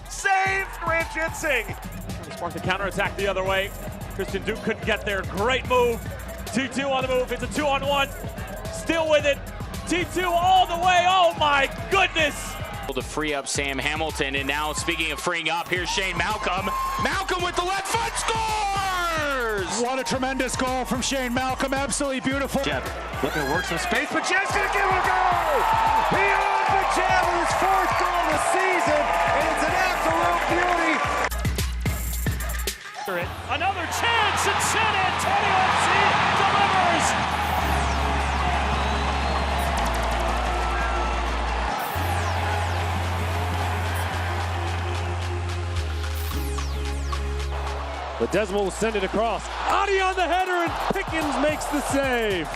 save! Ranjitsing. Sparked the counterattack the other way. Christian Duke couldn't get there. Great move. T2 on the move. It's a 2-on-1. Still with it. T2 all the way. Oh my goodness. To free up Sam Hamilton, and now speaking of freeing up, here's Shane Malcolm. Malcolm with the left foot scores! What a tremendous goal from Shane Malcolm. Absolutely beautiful. Jeb looking to work some space, but Jeb's gonna give it a go! Beyond the Jeb with his 4th goal of the season, and it's an absolute beauty. Another chance, and San Antonio FC delivers. But Desmond will send it across. Adi on the header, and Pickens makes the save.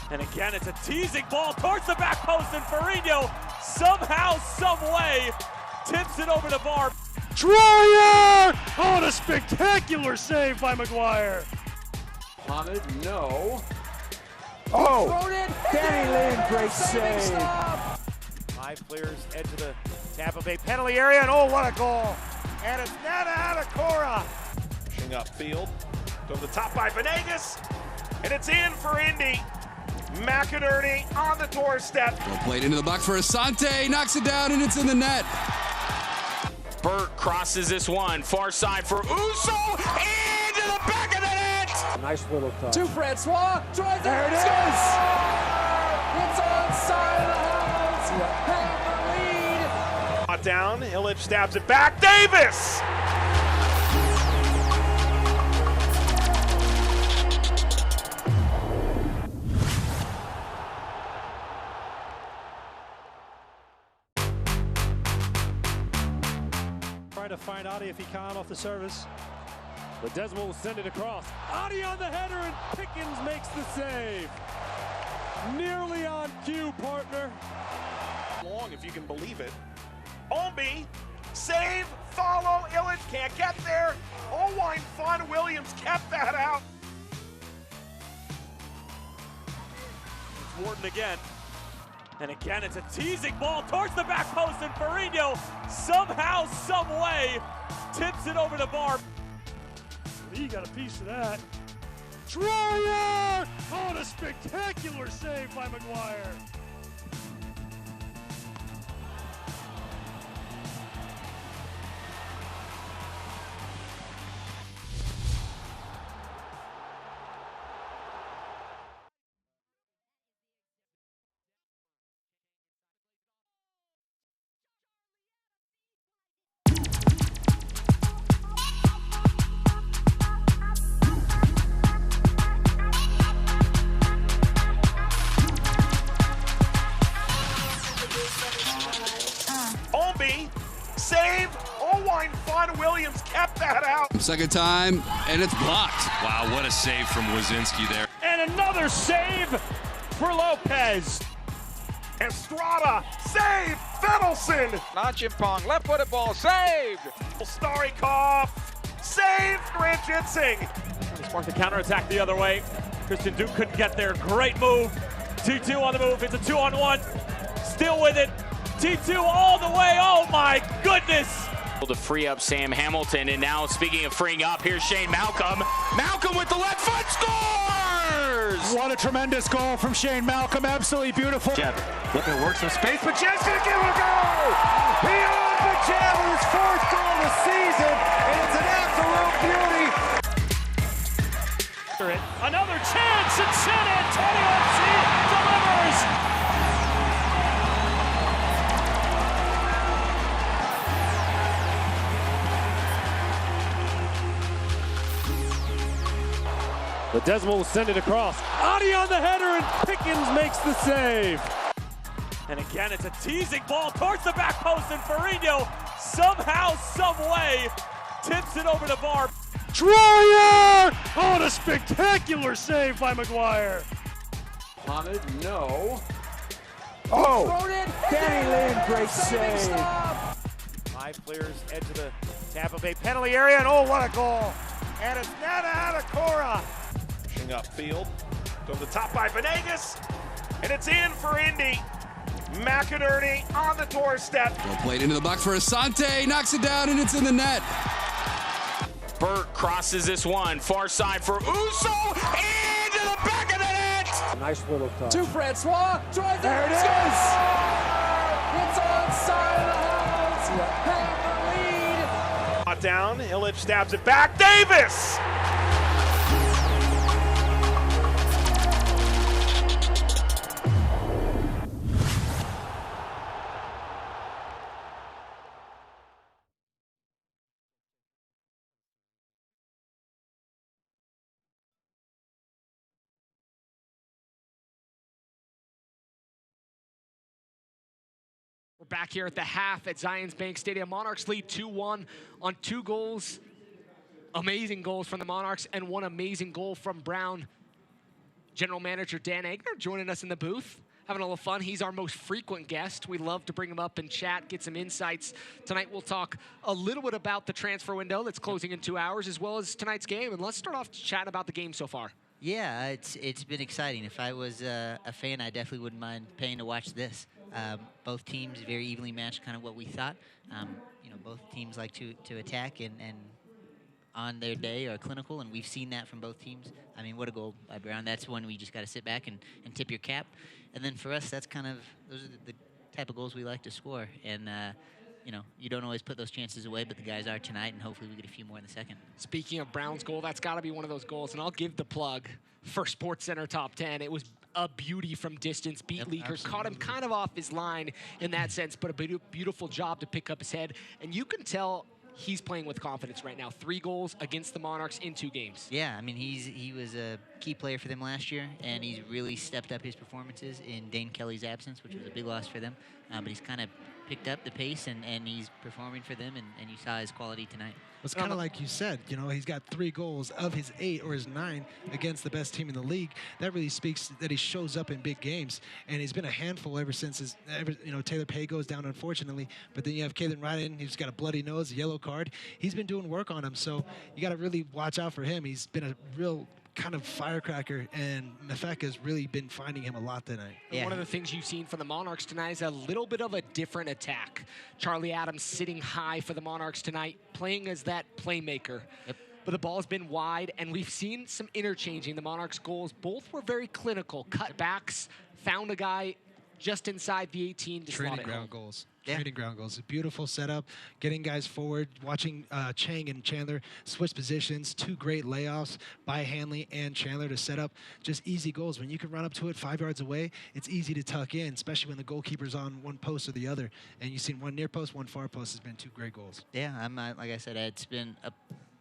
And again, it's a teasing ball towards the back post, and Ferrino somehow, some way, tips it over the bar. Troyer! Oh, a spectacular save by McGuire. Mohamed, no. Oh! Danny Lynn, great save. 5 players edge of the Tampa Bay penalty area, and oh, what a goal! And it's Nana Adakora. Pushing upfield, to the top by Venegas, and it's in for Indy. McInerney on the doorstep. Well played into the box for Asante, knocks it down, and it's in the net. Burt crosses this one, far side for Uso, into the back of the net! Nice little touch. To Francois, drives There it is! It's onside of the house. Have the lead. Down, Illich stabs it back. Davis! Trying to find Adi if he can off the service. But Desmond will send it across. Adi on the header, and Pickens makes the save. Nearly on cue, partner. Long, if you can believe it. Ombi, save, follow, Illich can't get there. Olwine Fawn Williams kept that out. It's Wharton again. And again, it's a teasing ball towards the back post, and Ferrino somehow, some way, tips it over the bar. He got a piece of that. Troyer! Oh, a spectacular save by McGuire. Bobby. Save. Oh, wine fun. Williams kept that out. Second time, and it's blocked. Wow, what a save from Wazinski there. And another save for Lopez. Estrada. Save. Fettelson. Pong, left-footed ball, saved. Starikov. Save. Ranchitsing. Spark the counterattack the other way. Christian Duke couldn't get there. Great move. T2 on the move. It's a 2-on-1. Still with it. T2 all the way. Oh my goodness. To free up Sam Hamilton, and now speaking of freeing up, here's Shane Malcolm. Malcolm with the left foot scores! What a tremendous goal from Shane Malcolm. Absolutely beautiful. Jeb looking to work some space, but Jeb's going to give it a go! Beyond the Jeb with his fourth goal of the season, and it's an absolute beauty. Another chance, and San Antonio FC delivers. The Desmond will send it across. Adi on the header, and Pickens makes the save. And again, it's a teasing ball towards the back post, and Reno somehow, some way, tips it over the bar. Troyer! Oh, a spectacular save by McGuire. Mohamed, no. Oh! Danny Lynn, great save. 5 players edge of the Tampa Bay penalty area, and oh, what a goal! And it's Nana Adekora. Pushing upfield, to the top by Venegas, and it's in for Indy. McInerney on the doorstep. Well played into the box for Asante, knocks it down, and it's in the net. Burt crosses this one, far side for Uso, into the back of the net! Nice little touch. To Francois, tries There it is! It's onside of the house. Hammer lead. Not down, Illich stabs it back, Davis! We're back here at the half at Zions Bank Stadium. Monarchs lead 2-1 on 2 goals. Amazing goals from the Monarchs and one amazing goal from Brown. General Manager Dan Egner joining us in the booth, having a little fun. He's our most frequent guest. We love to bring him up and chat, get some insights. Tonight we'll talk a little bit about the transfer window that's closing in 2 hours, as well as tonight's game. And let's start off chatting about the game so far. Yeah, it's been exciting. If I was a fan, I definitely wouldn't mind paying to watch this. Both teams very evenly matched, kind of what we thought. You know, both teams like to attack and on their day are clinical, and we've seen that from both teams. I mean, what a goal by Brown. That's one we just got to sit back and tip your cap. And then for us, that's kind of, those are the type of goals we like to score. And, you know, you don't always put those chances away, but the guys are tonight, and hopefully we get a few more in the second. Speaking of Brown's goal, that's got to be one of those goals, and I'll give the plug for SportsCenter Top 10. It was a beauty from distance, beat Leakers, caught him kind of off his line in that sense, but a beautiful job to pick up his head. And you can tell he's playing with confidence right now. 3 goals against the Monarchs in 2 games. Yeah, I mean, he was a key player for them last year, and he's really stepped up his performances in Dane Kelly's absence, which was a big loss for them. But he's kind of picked up the pace, and he's performing for them, and you saw his quality tonight. It's kind of like you said, you know, he's got 3 goals of his 8 or his 9 against the best team in the league. That really speaks that he shows up in big games, and he's been a handful ever since Taylor Pay goes down, unfortunately. But then you have Kaden Ryan, he's got a bloody nose, a yellow card. He's been doing work on him, so you got to really watch out for him. He's been a real kind of firecracker, and Mafeka's really been finding him a lot tonight. Yeah. One of the things you've seen from the Monarchs tonight is a little bit of a different attack. Charlie Adams sitting high for the Monarchs tonight, playing as that playmaker. Yep. But the ball's been wide, and we've seen some interchanging. The Monarchs' goals, both were very clinical. Cutbacks, found a guy just inside the 18 to slot it home. Training ground goals. A beautiful setup, getting guys forward, watching Chang and Chandler switch positions. 2 great layoffs by Hanley and Chandler to set up just easy goals. When you can run up to it 5 yards away, it's easy to tuck in, especially when the goalkeeper's on one post or the other. And you've seen one near post, one far post. Has been 2 great goals. Yeah, like I said, it's been a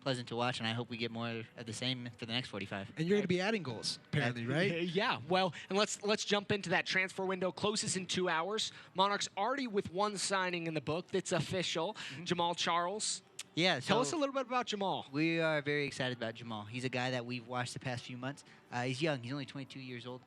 pleasant to watch, and I hope we get more of the same for the next 45. And you're going to be adding goals, apparently, right? Yeah. Well, and let's jump into that transfer window. Closes in 2 hours. Monarchs already with one signing in the book that's official. Jamal Charles. Yeah. So Tell us a little bit about Jamal. We are very excited about Jamal. He's a guy that we've watched the past few months. He's young. He's only 22 years old.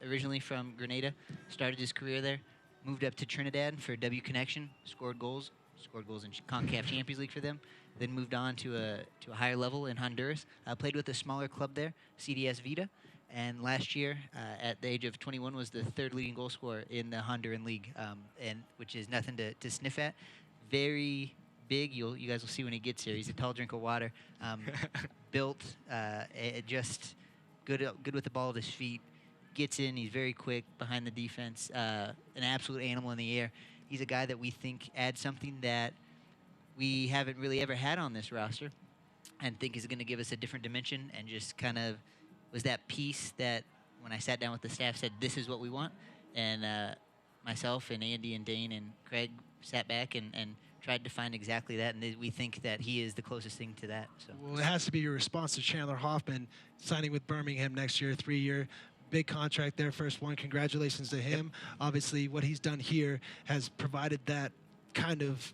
Originally from Grenada, started his career there. Moved up to Trinidad for W Connection. Scored goals in CONCACAF Champions League for them. Then moved on to a higher level in Honduras. Played with a smaller club there, CDS Vita. And last year, at the age of 21, was the third leading goal scorer in the Honduran league, and which is nothing to sniff at. Very big. You guys will see when he gets here. He's a tall drink of water. Built, just good with the ball at his feet. Gets in. He's very quick behind the defense. An absolute animal in the air. He's a guy that we think adds something that we haven't really ever had on this roster, and think is going to give us a different dimension, and just kind of was that piece that when I sat down with the staff said, this is what we want. And myself and Andy and Dane and Craig sat back and tried to find exactly that, and we think that he is the closest thing to that. So. Well, it has to be your response to Chandler Hoffman signing with Birmingham next year, 3-year. Big contract there, first one. Congratulations to him. Obviously, what he's done here has provided that kind of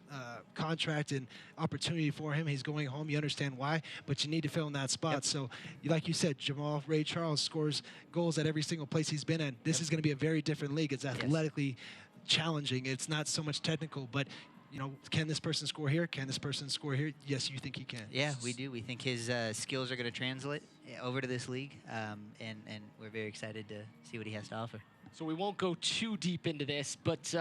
contract and opportunity for him. He's going home. You understand why, but you need to fill in that spot. So, like you said, Jamal Ray Charles scores goals at every single place he's been in. This is going to be a very different league. It's athletically challenging. It's not so much technical, but you know, can this person score here? Can this person score here? Yes, you think he can. Yeah, we do. We think his skills are going to translate over to this league, and we're very excited to see what he has to offer. So we won't go too deep into this, but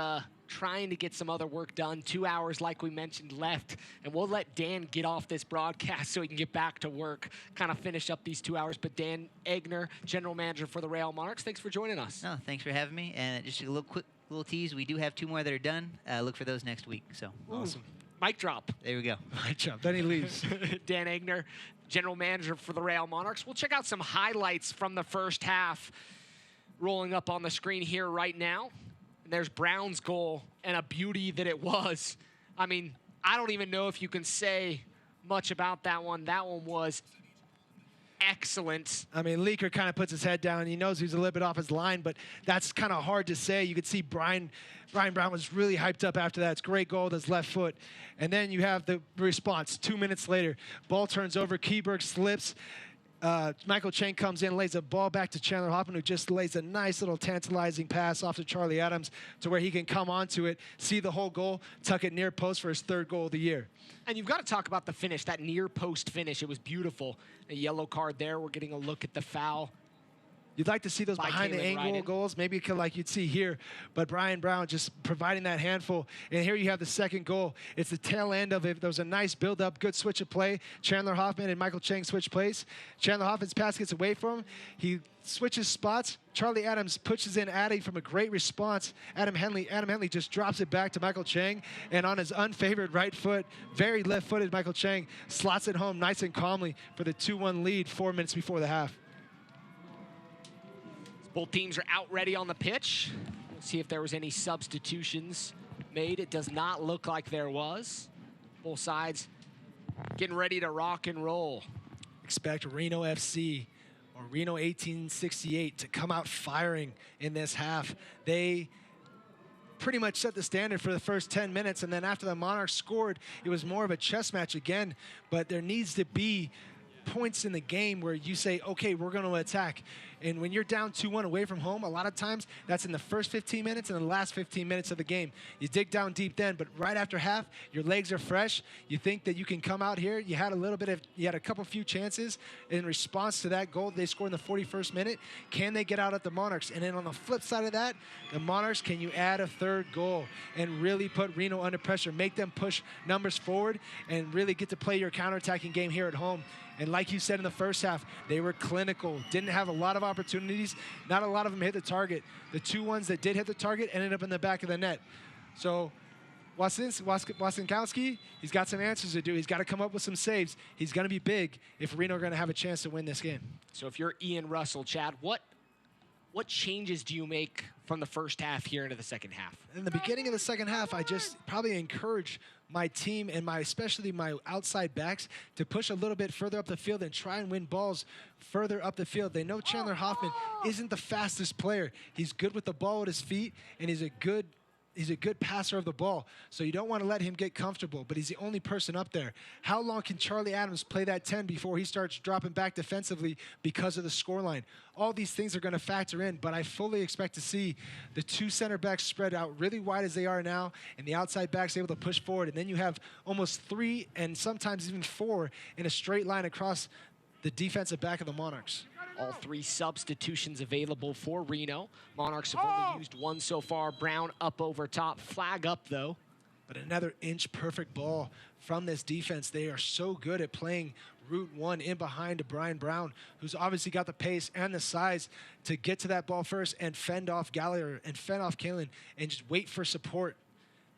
trying to get some other work done. 2 hours, like we mentioned, left, and we'll let Dan get off this broadcast so he can get back to work, kind of finish up these 2 hours. But Dan Egner, General Manager for the Real Monarchs, thanks for joining us. No, thanks for having me. And just a little tease, we do have 2 more that are done. Look for those next week. So awesome. Mic drop. There we go. Mic drop. Then he leaves. Dan Egner, General Manager for the Real Monarchs. We'll check out some highlights from the first half rolling up on the screen here right now. And there's Brown's goal, and a beauty that it was. I mean, I don't even know if you can say much about that one. That one was excellent. I mean, Leaker kind of puts his head down. He knows he's a little bit off his line, but that's kind of hard to say. You could see Brian Brown was really hyped up after that. It's a great goal with his left foot. And then you have the response 2 minutes later. Ball turns over. Keyberg slips. Michael Chang comes in, lays a ball back to Chandler Hoffman, who just lays a nice little tantalizing pass off to Charlie Adams to where he can come onto it, see the whole goal, tuck it near post for his 3rd goal of the year. And you've got to talk about the finish, that near post finish. It was beautiful. A yellow card there. We're getting a look at the foul. You'd like to see those behind the angle goals, maybe like you'd see here, but Brian Brown just providing that handful. And here you have the 2nd goal. It's the tail end of it. There was a nice build-up, good switch of play. Chandler Hoffman and Michael Chang switch plays. Chandler Hoffman's pass gets away from him. He switches spots. Charlie Adams pushes in Addy from a great response. Adam Henley just drops it back to Michael Chang, and on his unfavored right foot, very left-footed Michael Chang slots it home nice and calmly for the 2-1 lead 4 minutes before the half. Both teams are out ready on the pitch. We'll see if there was any substitutions made. It does not look like there was. Both sides getting ready to rock and roll. Expect Reno FC or Reno 1868 to come out firing in this half. They pretty much set the standard for the first 10 minutes, and then after the Monarchs scored, it was more of a chess match again. But there needs to be points in the game where you say, okay, we're going to attack. And when you're down 2-1 away from home, a lot of times that's in the first 15 minutes and the last 15 minutes of the game. You dig down deep then, but right after half, your legs are fresh. You think that you can come out here. You had a few chances in response to that goal they scored in the 41st minute. Can they get out at the Monarchs? And then on the flip side of that, the Monarchs, can you add a 3rd goal and really put Reno under pressure, make them push numbers forward, and really get to play your counterattacking game here at home? And like you said in the first half, they were clinical, didn't have a lot of opportunities. Not a lot of them hit the target. The 2 ones that did hit the target ended up in the back of the net. So Wasikowski, he's got some answers to do. He's got to come up with some saves. He's going to be big if Reno are going to have a chance to win this game. So if you're Ian Russell, Chad, what what changes do you make from the first half here into the second half? In the beginning of the second half, I just probably encourage my team and especially my outside backs to push a little bit further up the field and try and win balls further up the field. They know Chandler Hoffman isn't the fastest player. He's good with the ball at his feet, and he's a good passer of the ball. So you don't want to let him get comfortable, but he's the only person up there. How long can Charlie Adams play that 10 before he starts dropping back defensively because of the scoreline? All these things are going to factor in, but I fully expect to see the two center backs spread out really wide as they are now, and the outside backs able to push forward. And then you have almost 3 and sometimes even 4 in a straight line across the defensive back of the Monarchs. All 3 substitutions available for Reno. Monarchs have only used 1 so far. Brown up over top. Flag up, though. But another inch-perfect ball from this defense. They are so good at playing route 1 in behind to Brian Brown, who's obviously got the pace and the size to get to that ball first and fend off Gallagher and fend off Kalen and just wait for support.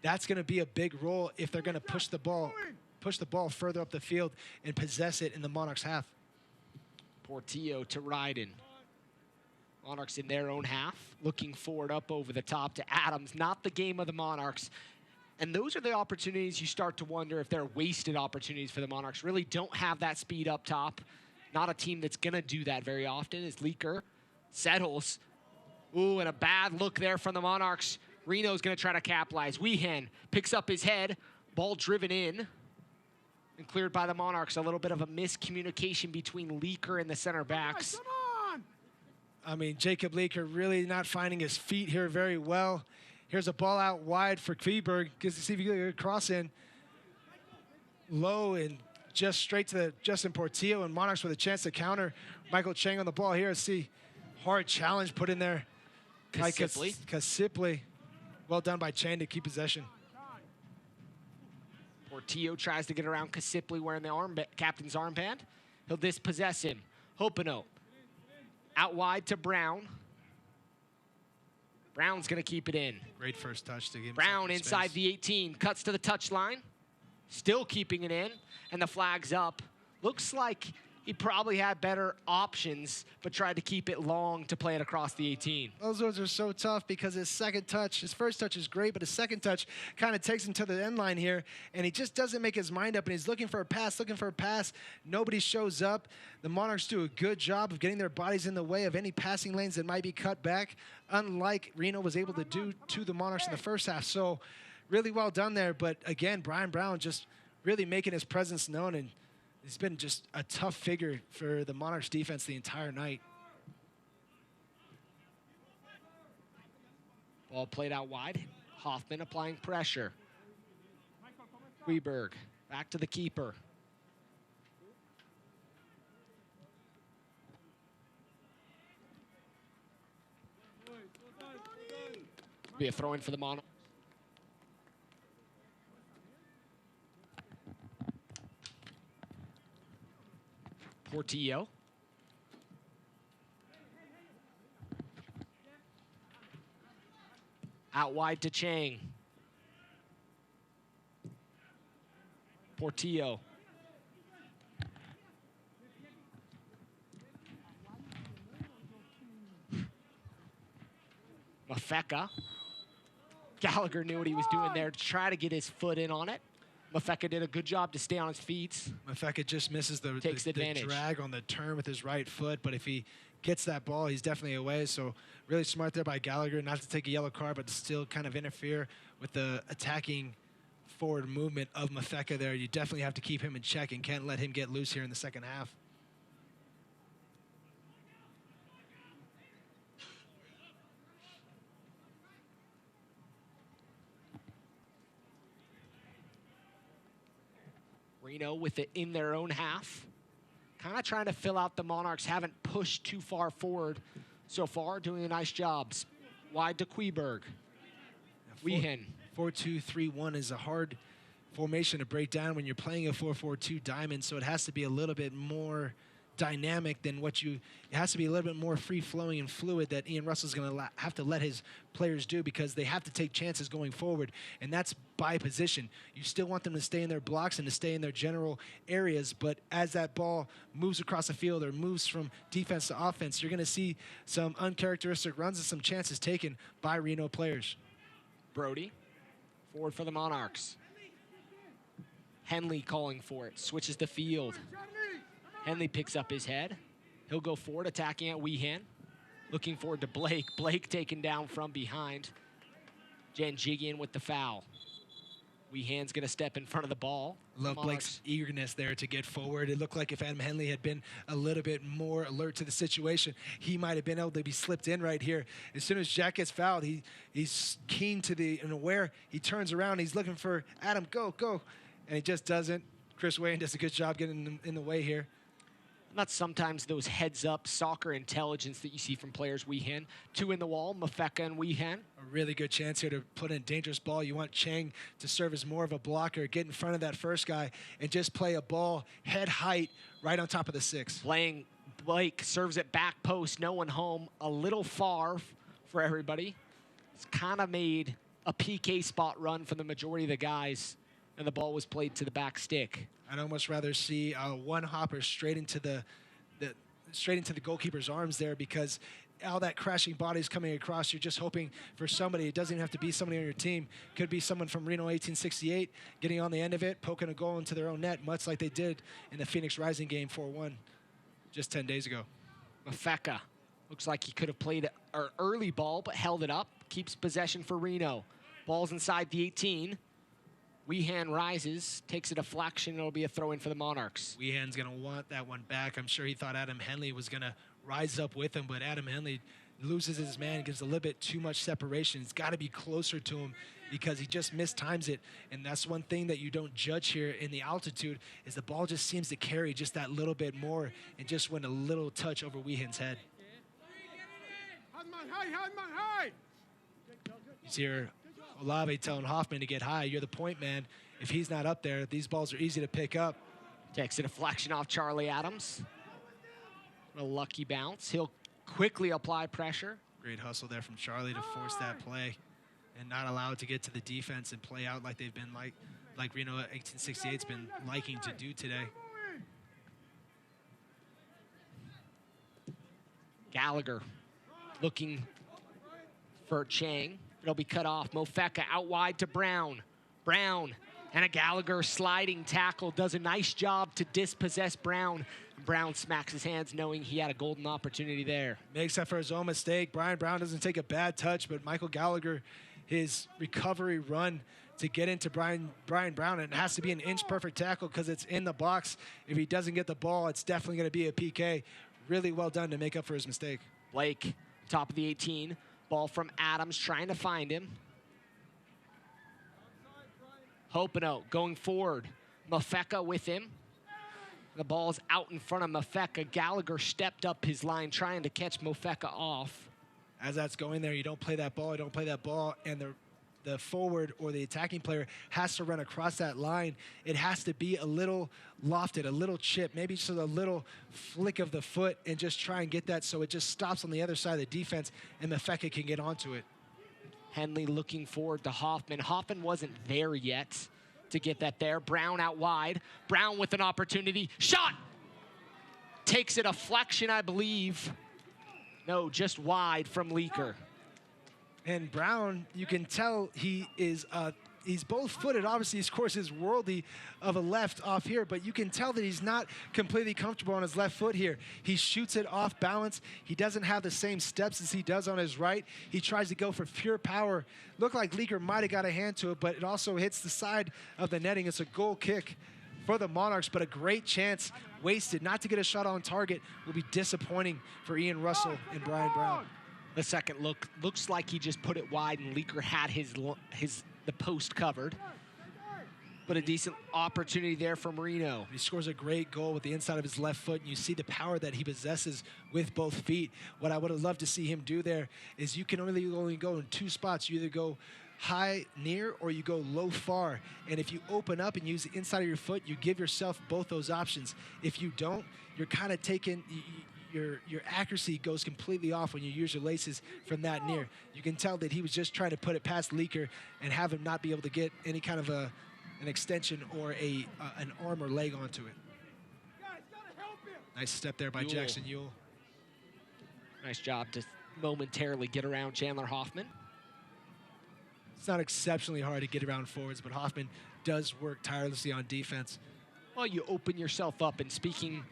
That's going to be a big role if they're going to push the ball further up the field and possess it in the Monarchs' half. Portillo to Ryden. Monarchs in their own half, looking forward up over the top to Adams. Not the game of the Monarchs. And those are the opportunities you start to wonder if they're wasted opportunities for the Monarchs. Really don't have that speed up top. Not a team that's going to do that very often. As Leaker settles. Ooh, and a bad look there from the Monarchs. Reno's going to try to capitalize. Weehan picks up his head. Ball driven in. And cleared by the Monarchs. A little bit of a miscommunication between Leaker and the center backs. Come on! I mean, Jacob Leaker really not finding his feet here very well. Here's a ball out wide for Kveberg. Gets to see if he can get a cross in. Low and just straight to Justin Portillo, and Monarchs with a chance to counter. Michael Chang on the ball here. See, hard challenge put in there. Kasipli. Well done by Chang to keep possession. Portillo tries to get around Kasipli wearing the captain's armband. He'll dispossess him. Hopino out wide to Brown. Brown's going to keep it in. Great first touch to give him Brown inside the 18. Cuts to the touch line. Still keeping it in. And the flag's up. Looks like he probably had better options, but tried to keep it long to play it across the 18. Those ones are so tough because his first touch is great, but his second touch kind of takes him to the end line here, and he just doesn't make his mind up, and he's looking for a pass. Nobody shows up. The Monarchs do a good job of getting their bodies in the way of any passing lanes that might be cut back, unlike Reno was able to do to the Monarchs in the first half. So really well done there, but again, Brian Brown just really making his presence known, and he's been just a tough figure for the Monarchs defense the entire night. Ball played out wide. Hoffman applying pressure. Kveberg back to the keeper. Be a throw-in for the Monarchs. Portillo. Out wide to Chang. Portillo. Mafeka. Gallagher knew what he was doing there to try to get his foot in on it. Mafeka did a good job to stay on his feet. Mafeka just misses the drag on the turn with his right foot, but if he gets that ball, he's definitely away. So really smart there by Gallagher not to take a yellow card, but to still kind of interfere with the attacking forward movement of Mafeka there. You definitely have to keep him in check and can't let him get loose here in the second half. Reno with it in their own half. Kind of trying to fill out the Monarchs. Haven't pushed too far forward so far. Doing a nice job. Wide to Kveberg. Weehan. 4-2-3-1 is a hard formation to break down when you're playing a 4-4-2 diamond, so it has to be a little bit more dynamic than what it has to be a little bit more free-flowing and fluid that Ian Russell's going to have to let his players do, because they have to take chances going forward, and that's by position. You still want them to stay in their blocks and to stay in their general areas, but as that ball moves across the field or moves from defense to offense, you're going to see some uncharacteristic runs and some chances taken by Reno players. Brody, forward for the Monarchs. Henley calling for it, switches the field. Henley picks up his head. He'll go forward, attacking at Weehan. Looking forward to Blake. Blake taken down from behind. Janjigian with the foul. Weehan's going to step in front of the ball. Love Blake's eagerness there to get forward. It looked like if Adam Henley had been a little bit more alert to the situation, he might have been able to be slipped in right here. As soon as Jack gets fouled, he's keen to and aware. He turns around. He's looking for Adam, go, go. And he just doesn't. Chris Wayne does a good job getting in the way here. Not sometimes those heads-up soccer intelligence that you see from players. Weehan, 2 in the wall, Mafeka and Weehan. A really good chance here to put in a dangerous ball. You want Chang to serve as more of a blocker, get in front of that first guy, and just play a ball head height right on top of the 6. Playing Blake, serves it back post, no one home, a little far for everybody. It's kind of made a PK spot run for the majority of the guys, and the ball was played to the back stick. I'd almost rather see a one-hopper straight into the goalkeeper's arms there, because all that crashing bodies coming across, you're just hoping for somebody. It doesn't even have to be somebody on your team. Could be someone from Reno 1868 getting on the end of it, poking a goal into their own net, much like they did in the Phoenix Rising game 4-1 just 10 days ago. Mafeka looks like he could have played an early ball, but held it up. Keeps possession for Reno. Ball's inside the 18. Weehan rises, takes a deflection. It'll be a throw-in for the Monarchs. Weehan's going to want that one back. I'm sure he thought Adam Henley was going to rise up with him, but Adam Henley loses his man, gives a little bit too much separation. He's got to be closer to him because he just mistimes it, and that's one thing that you don't judge here in the altitude is the ball just seems to carry just that little bit more and just went a little touch over Weehan's head. He's here. Olave telling Hoffman to get high. You're the point man. If he's not up there, these balls are easy to pick up. Takes a deflection off Charlie Adams. A lucky bounce. He'll quickly apply pressure. Great hustle there from Charlie to force that play and not allow it to get to the defense and play out like they've been like Reno 1868's been liking to do today. Gallagher looking for Chang. It'll be cut off. Mofeka out wide to Brown. Brown and a Gallagher sliding tackle does a nice job to dispossess Brown. Brown smacks his hands knowing he had a golden opportunity there. Makes up for his own mistake. Brian Brown doesn't take a bad touch, but Michael Gallagher, his recovery run to get into Brian Brown, and it has to be an inch-perfect tackle because it's in the box. If he doesn't get the ball, it's definitely going to be a PK. Really well done to make up for his mistake. Blake, top of the 18. Ball from Adams, trying to find him. Hopino going forward. Mafeka with him. The ball's out in front of Mafeka. Gallagher stepped up his line, trying to catch Mafeka off. As that's going there, you don't play that ball, and the forward or the attacking player has to run across that line. It has to be a little lofted, a little chip, maybe just a little flick of the foot and just try and get that so it just stops on the other side of the defense and Mafeka can get onto it. Henley looking forward to Hoffman. Hoffman wasn't there yet to get that there. Brown out wide. Brown with an opportunity. Shot! Takes a deflection, I believe. No, just wide from Leaker. And Brown, you can tell he is he's both-footed. Obviously, his course is worldly of a left off here, but you can tell that he's not completely comfortable on his left foot here. He shoots it off balance. He doesn't have the same steps as he does on his right. He tries to go for pure power. Looked like Leaker might have got a hand to it, but it also hits the side of the netting. It's a goal kick for the Monarchs, but a great chance wasted. Not to get a shot on target will be disappointing for Ian Russell and Brian Brown. The second look looks like he just put it wide and Leaker had the post covered. But a decent opportunity there from Reno. He scores a great goal with the inside of his left foot, and you see the power that he possesses with both feet. What I would have loved to see him do there is you can only go in two spots. You either go high near or you go low far. And if you open up and use the inside of your foot, you give yourself both those options. If you don't, you're kind of taking your accuracy goes completely off when you use your laces from that near. You can tell that he was just trying to put it past Leaker and have him not be able to get any kind of an extension or an arm or leg onto it. Nice step there by Jackson Ewell. Nice job to momentarily get around Chandler Hoffman. It's not exceptionally hard to get around forwards, but Hoffman does work tirelessly on defense. Well, you open yourself up, and speaking,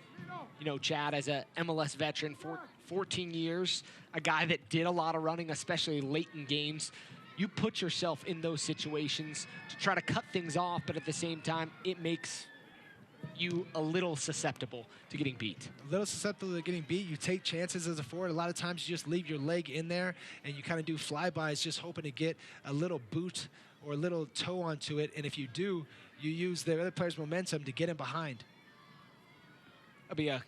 you know, Chad, as a MLS veteran for 14 years, a guy that did a lot of running, especially late in games, you put yourself in those situations to try to cut things off, but at the same time, it makes you a little susceptible to getting beat. A little susceptible to getting beat. You take chances as a forward. A lot of times you just leave your leg in there and you kind of do flybys, just hoping to get a little boot or a little toe onto it. And if you do, you use the other player's momentum to get him behind. That'll be a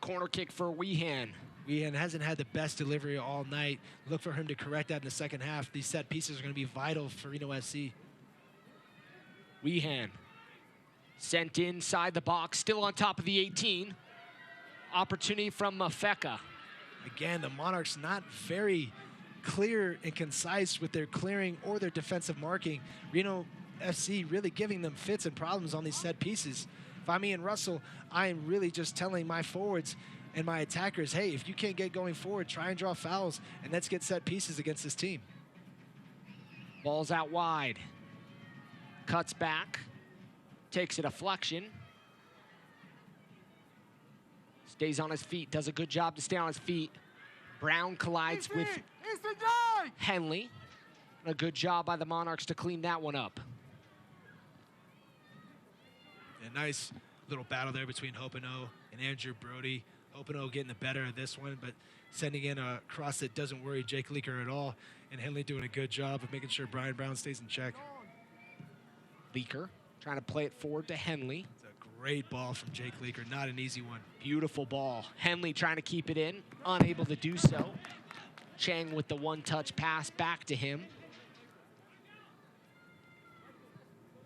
corner kick for Weehan. Weehan hasn't had the best delivery all night. Look for him to correct that in the second half. These set pieces are going to be vital for Reno SC. Weehan sent inside the box, still on top of the 18. Opportunity from Mafeka. Again, the Monarchs not very clear and concise with their clearing or their defensive marking. Reno FC really giving them fits and problems on these set pieces. If I'm Ian Russell, I am really just telling my forwards and my attackers, hey, if you can't get going forward, try and draw fouls, and let's get set pieces against this team. Ball's out wide. Cuts back. Takes a deflection. Stays on his feet. Does a good job to stay on his feet. Brown collides with Henley. A good job by the Monarchs to clean that one up. A nice little battle there between Hopino and Andrew Brody. Hopino getting the better of this one, but sending in a cross that doesn't worry Jake Leaker at all. And Henley doing a good job of making sure Brian Brown stays in check. Leaker trying to play it forward to Henley. It's a great ball from Jake Leaker, not an easy one. Beautiful ball. Henley trying to keep it in, unable to do so. Chang with the one-touch pass back to him.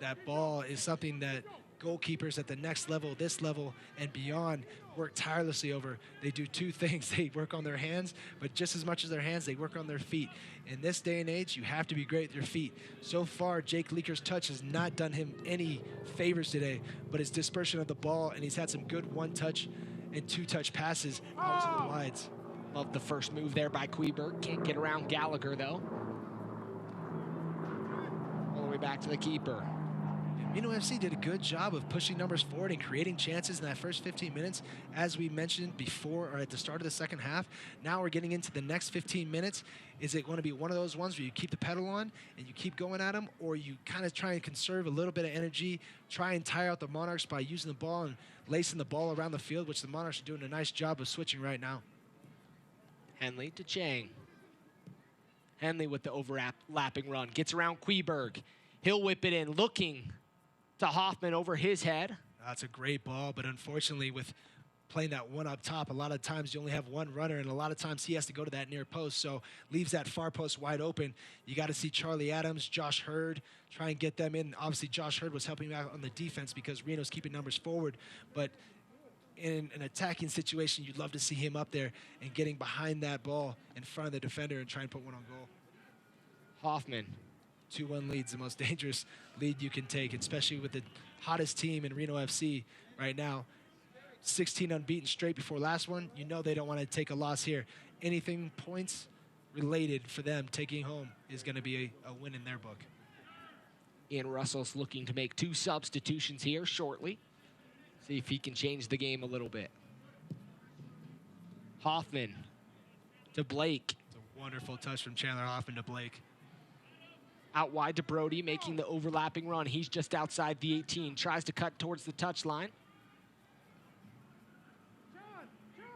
That ball is something that goalkeepers at the next level, this level, and beyond work tirelessly over. They do two things. They work on their hands, but just as much as their hands, they work on their feet. In this day and age, you have to be great with your feet. So far, Jake Leaker's touch has not done him any favors today, but his dispersion of the ball, and he's had some good one-touch and two-touch passes out to the wides. Love the first move there by Queberg. Can't get around Gallagher, though. All the way back to the keeper. Reno FC did a good job of pushing numbers forward and creating chances in that first 15 minutes. As we mentioned before, or at the start of the second half, now we're getting into the next 15 minutes. Is it going to be one of those ones where you keep the pedal on and you keep going at them, or you kind of try and conserve a little bit of energy, try and tire out the Monarchs by using the ball and lacing the ball around the field, which the Monarchs are doing a nice job of switching right now. Henley to Chang. Henley with the overlapping run. Gets around Queberg. He'll whip it in, looking to Hoffman over his head. That's a great ball, but unfortunately with playing that one up top, a lot of times you only have one runner, and a lot of times he has to go to that near post, so leaves that far post wide open. You got to see Charlie Adams, Josh Hurd, try and get them in. Obviously, Josh Hurd was helping out on the defense because Reno's keeping numbers forward, but in an attacking situation, you'd love to see him up there and getting behind that ball in front of the defender and try and put one on goal. Hoffman. 2-1 lead's the most dangerous lead you can take, especially with the hottest team in Reno FC right now. 16 unbeaten straight before last one. You know they don't want to take a loss here. Anything points related for them taking home is going to be a win in their book. Ian Russell's looking to make 2 substitutions here shortly. See if he can change the game a little bit. Hoffman to Blake. It's a wonderful touch from Chandler Hoffman to Blake. Out wide to Brody, making the overlapping run. He's just outside the 18. Tries to cut towards the touchline.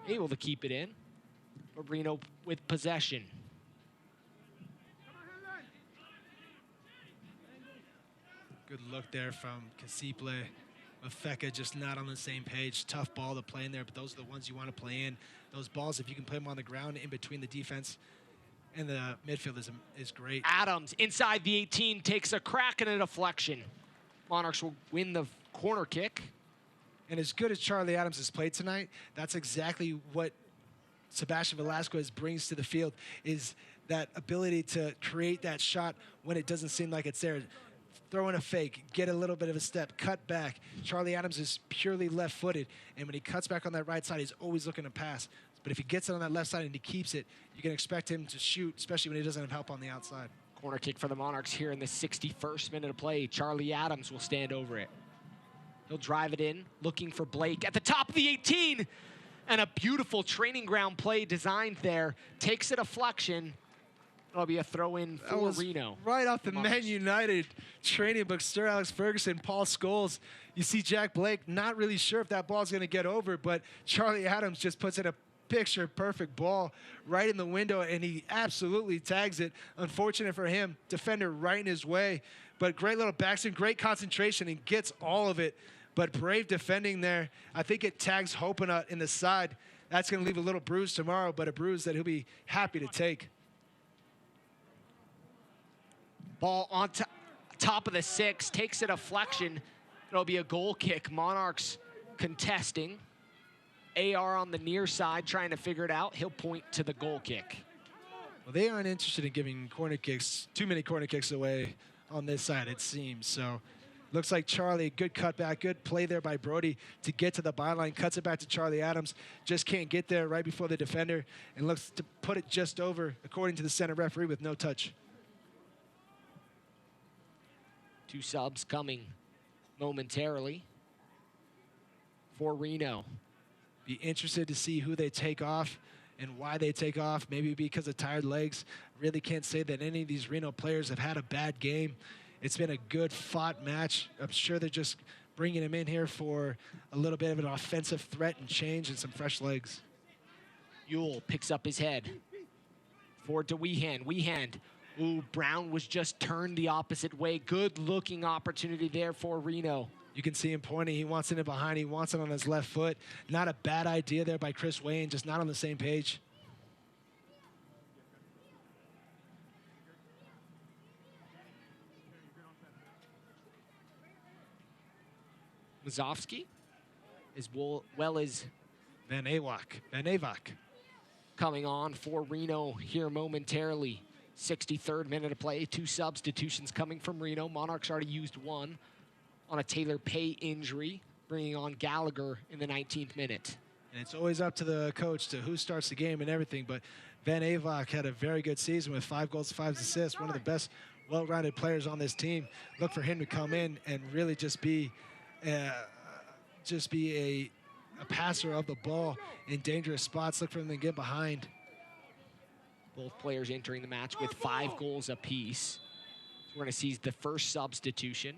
Able to keep it in. Reno with possession. Good look there from Casiple. Mafeka just not on the same page. Tough ball to play in there, but those are the ones you want to play in. Those balls, if you can play them on the ground in between the defense and the midfield is great. Adams inside the 18 takes a crack and a deflection. Monarchs will win the corner kick. And as good as Charlie Adams has played tonight, that's exactly what Sebastian Velasquez brings to the field, is that ability to create that shot when it doesn't seem like it's there. Throw in a fake, get a little bit of a step, cut back. Charlie Adams is purely left-footed, and when he cuts back on that right side, he's always looking to pass. But if he gets it on that left side and he keeps it, you can expect him to shoot, especially when he doesn't have help on the outside. Corner kick for the Monarchs here in the 61st minute of play. Charlie Adams will stand over it. He'll drive it in, looking for Blake at the top of the 18. And a beautiful training ground play designed there. Takes a deflection. It'll be a throw-in for Reno. Right off the Man United training book, Sir Alex Ferguson, Paul Scholes. You see Jack Blake not really sure if that ball's going to get over, but Charlie Adams just puts in a picture-perfect ball right in the window, and he absolutely tags it. Unfortunate for him, defender right in his way, but great little backspin, great concentration, and gets all of it. But brave defending there. I think it tags Hopenut in the side. That's going to leave a little bruise tomorrow, but a bruise that he'll be happy to take. Ball on top of the 6, takes a deflection. It'll be a goal kick. Monarchs contesting. AR on the near side trying to figure it out. He'll point to the goal kick. Well, they aren't interested in giving corner kicks, too many corner kicks away on this side, it seems. So looks like Charlie, good cutback, good play there by Brody to get to the byline, cuts it back to Charlie Adams, just can't get there right before the defender, and looks to put it just over, according to the center referee, with no touch. 2 subs coming momentarily for Reno. Be interested to see who they take off and why they take off, maybe because of tired legs. Really can't say that any of these Reno players have had a bad game. It's been a good fought match. I'm sure they're just bringing him in here for a little bit of an offensive threat and change and some fresh legs. Ewell picks up his head. Forward to Weehand. Weehand. Ooh, Brown was just turned the opposite way. Good looking opportunity there for Reno. You can see him pointing. He wants it in behind. He wants it on his left foot. Not a bad idea there by Chris Wayne, just not on the same page. Mazovsky, as well as Van Avak coming on for Reno here momentarily. 63rd minute of play, 2 substitutions coming from Reno. Monarchs already used 1 on a Taylor Pay injury, bringing on Gallagher in the 19th minute. And it's always up to the coach to who starts the game and everything, but Van Avak had a very good season with 5 goals, 5 assists, one of the best well-rounded players on this team. Look for him to come in and really just be a passer of the ball in dangerous spots. Look for him to get behind. Both players entering the match with 5 goals apiece. So we're going to see the first substitution.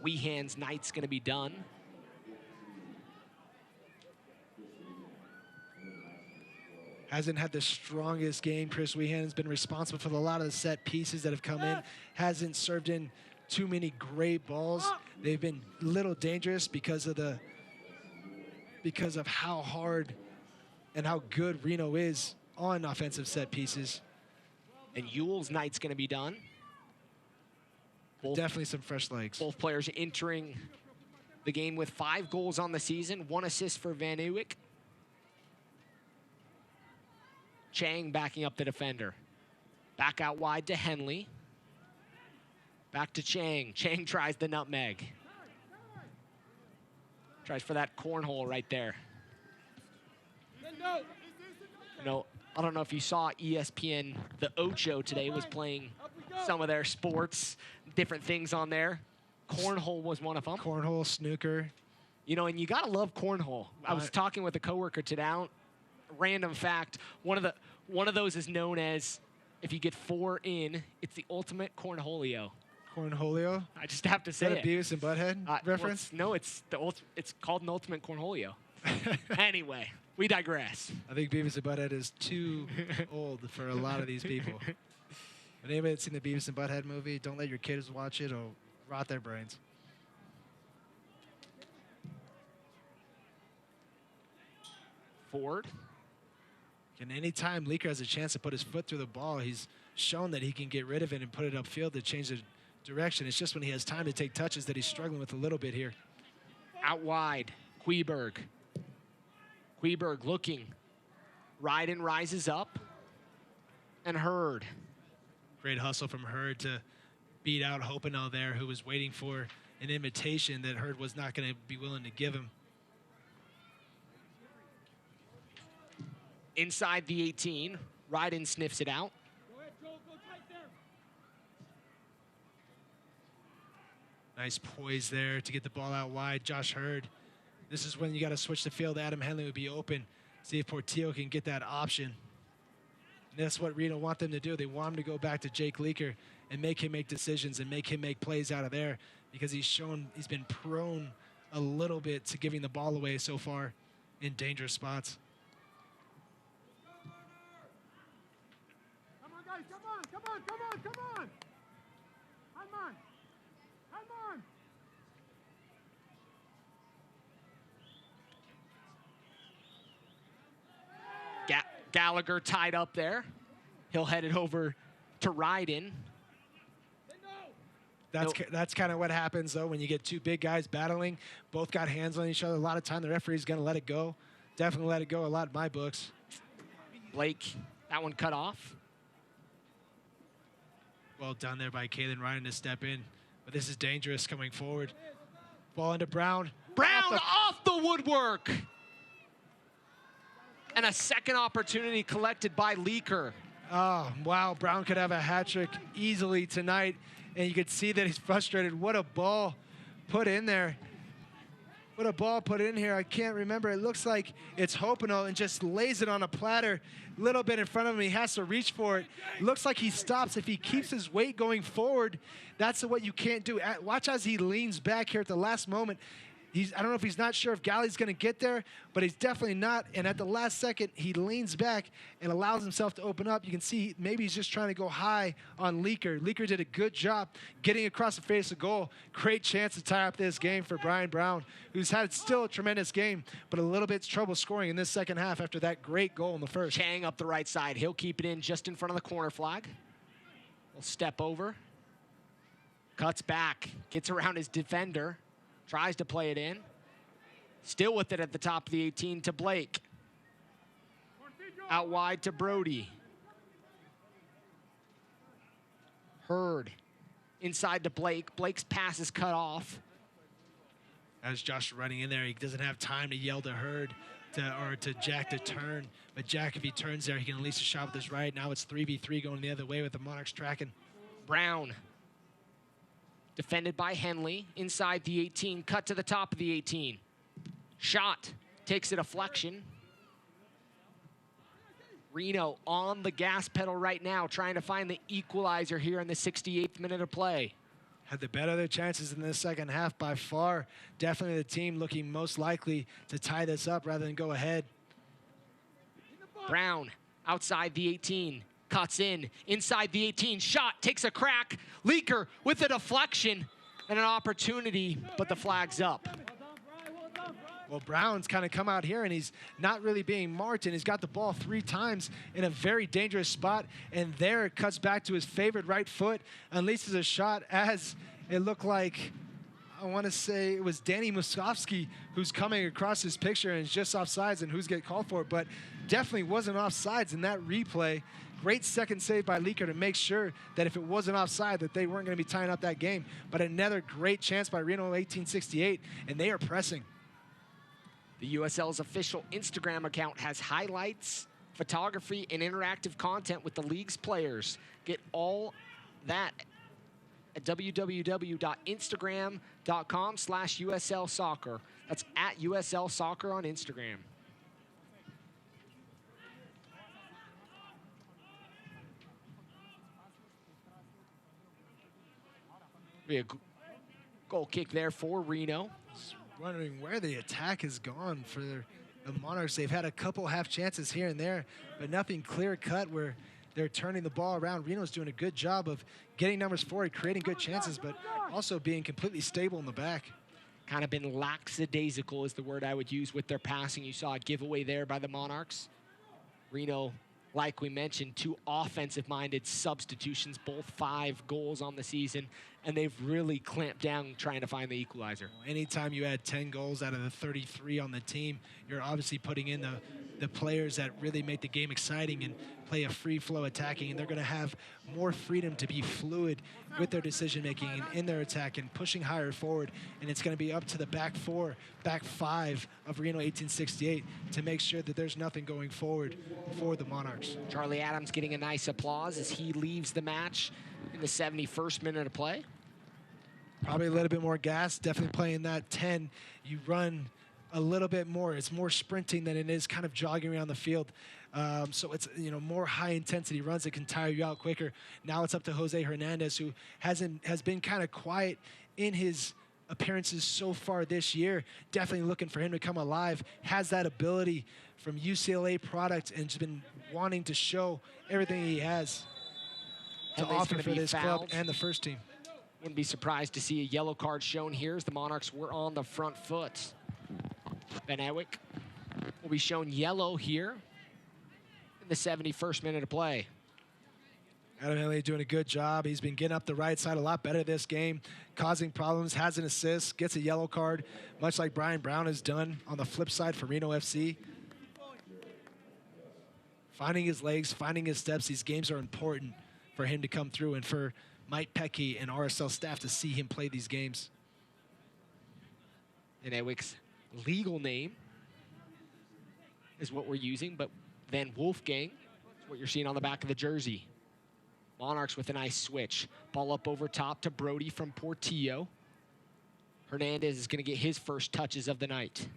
Weehand's night's going to be done. Hasn't had the strongest game. Chris Weehan has been responsible for a lot of the set pieces that have come in. Hasn't served in too many great balls. They've been a little dangerous because of how hard and how good Reno is on offensive set pieces. And Ewell's night's going to be done. Definitely some fresh legs. Both players entering the game with 5 goals on the season, 1 assist for Van Uwijk. Chang backing up the defender. Back out wide to Henley. Back to Chang. Chang tries the nutmeg. Tries for that cornhole right there. You know, I don't know if you saw ESPN, the Ocho today was playing some of their sports, different things on there. Cornhole was one of them. Cornhole, snooker. You know, and you gotta love cornhole. I was talking with a coworker today. Random fact: one of those is known as, if you get 4 in, it's the ultimate cornholio. Cornholio? I just have to say it. Is that a Beavis and Butthead reference? Well, it's called an ultimate cornholio. Anyway, we digress. I think Beavis and Butthead is too old for a lot of these people. But anybody that's seen the Beavis and Butthead movie, don't let your kids watch it. It'll rot their brains. Ford And anytime Leaker has a chance to put his foot through the ball, he's shown that he can get rid of it and put it upfield to change the direction. It's just when he has time to take touches that he's struggling with a little bit here. Out wide, Queberg. Queberg looking. Ryden rises up. And Hurd. Great hustle from Hurd to beat out Hopinell there, who was waiting for an invitation that Hurd was not going to be willing to give him. Inside the 18, Ryden sniffs it out. Go ahead, Joel. Go tight there. Nice poise there to get the ball out wide. Josh Hurd. This is when you got to switch the field. Adam Henley would be open. See if Portillo can get that option. And that's what Reno want them to do. They want him to go back to Jake Leaker and make him make decisions and make him make plays out of there, because he's been prone a little bit to giving the ball away so far in dangerous spots. Come on, guys. Come on. Come on. Come on. Come on. Come on. Come on. Gallagher tied up there. He'll head it over to Ryden. That's kind of what happens, though, when you get two big guys battling. Both got hands on each other. A lot of time the referee's going to let it go. Definitely let it go a lot in my books. Blake, that one cut off. Well done there by Kalen Ryden to step in. But this is dangerous coming forward. Ball into Brown. Brown off the woodwork. And a second opportunity collected by Leaker. Oh, wow. Brown could have a hat trick easily tonight. And you could see that he's frustrated. What a ball put in there. What a ball put in here. I can't remember. It looks like it's Hopinell and just lays it on a platter a little bit in front of him. He has to reach for it. Looks like he stops. If he keeps his weight going forward, that's what you can't do. Watch as he leans back here at the last moment. I don't know if he's not sure if Galley's going to get there, but he's definitely not. And at the last second, he leans back and allows himself to open up. You can see maybe he's just trying to go high on Leaker. Leaker did a good job getting across the face of goal. Great chance to tie up this game for Brian Brown, who's had still a tremendous game, but a little bit trouble scoring in this second half after that great goal in the first. Chang up the right side. He'll keep it in just in front of the corner flag. We'll step over. Cuts back. Gets around his defender. Tries to play it in. Still with it at the top of the 18 to Blake. Out wide to Brody. Hurd. Inside to Blake. Blake's pass is cut off. As Josh running in there, he doesn't have time to yell to Hurd or to Jack to turn. But Jack, if he turns there, he can at least a shot with his right. Now it's 3v3 going the other way with the Monarchs tracking. Brown. Defended by Henley, inside the 18, cut to the top of the 18. Shot, takes a deflection. Reno on the gas pedal right now, trying to find the equalizer here in the 68th minute of play. Had the better of their chances in the second half by far. Definitely the team looking most likely to tie this up rather than go ahead. Brown, outside the 18. Cuts in, inside the 18, shot, takes a crack. Leaker with a deflection and an opportunity, but the flag's up. Well, Brown's kind of come out here and he's not really being marked, and he's got the ball 3 times in a very dangerous spot, and there it cuts back to his favorite right foot, unleashes a shot as it looked like, I want to say it was Danny Musovsky who's coming across his picture and is just offsides and who's getting called for it, but definitely wasn't offsides in that replay. Great second save by Leaker to make sure that if it wasn't offside that they weren't going to be tying up that game. But another great chance by Reno 1868, and they are pressing. The USL's official Instagram account has highlights, photography, and interactive content with the league's players. Get all that at www.instagram.com/USL Soccer. That's at USL Soccer on Instagram. A goal kick there for Reno. Wondering where the attack has gone for the Monarchs. They've had a couple half chances here and there, but nothing clear cut where they're turning the ball around. Reno's doing a good job of getting numbers forward, creating good chances, but also being completely stable in the back. Kind of been lackadaisical is the word I would use with their passing. You saw a giveaway there by the Monarchs. Reno, like we mentioned, 2 offensive-minded substitutions, both 5 goals on the season, and they've really clamped down trying to find the equalizer. Anytime you add 10 goals out of the 33 on the team, you're obviously putting in the players that really make the game exciting and play a free flow attacking, and they're going to have more freedom to be fluid with their decision making and in their attack and pushing higher forward. And it's going to be up to the back 5 of Reno 1868 to make sure that there's nothing going forward for the Monarchs. Charlie Adams getting a nice applause as he leaves the match in the 71st minute of play. Probably a little bit more gas, definitely playing that 10. You run a little bit more. It's more sprinting than it is kind of jogging around the field. So it's, you know, more high intensity runs that can tire you out quicker. Now it's up to Jose Hernandez, who has been kind of quiet in his appearances so far this year. Definitely looking for him to come alive. Has that ability from UCLA product and just been wanting to show everything he has to offer for this club and the first team. Wouldn't be surprised to see a yellow card shown here as the Monarchs were on the front foot. Van Ewick will be shown yellow here in the 71st minute of play. Adam Haley doing a good job. He's been getting up the right side a lot better this game, causing problems, has an assist, gets a yellow card, much like Brian Brown has done on the flip side for Reno FC. Finding his legs, finding his steps, these games are important for him to come through and for Mike Pecky and RSL staff to see him play these games. And Ewick's legal name is what we're using, but Van Wolfgang is what you're seeing on the back of the jersey. Monarchs with a nice switch. Ball up over top to Brody from Portillo. Hernandez is going to get his first touches of the night.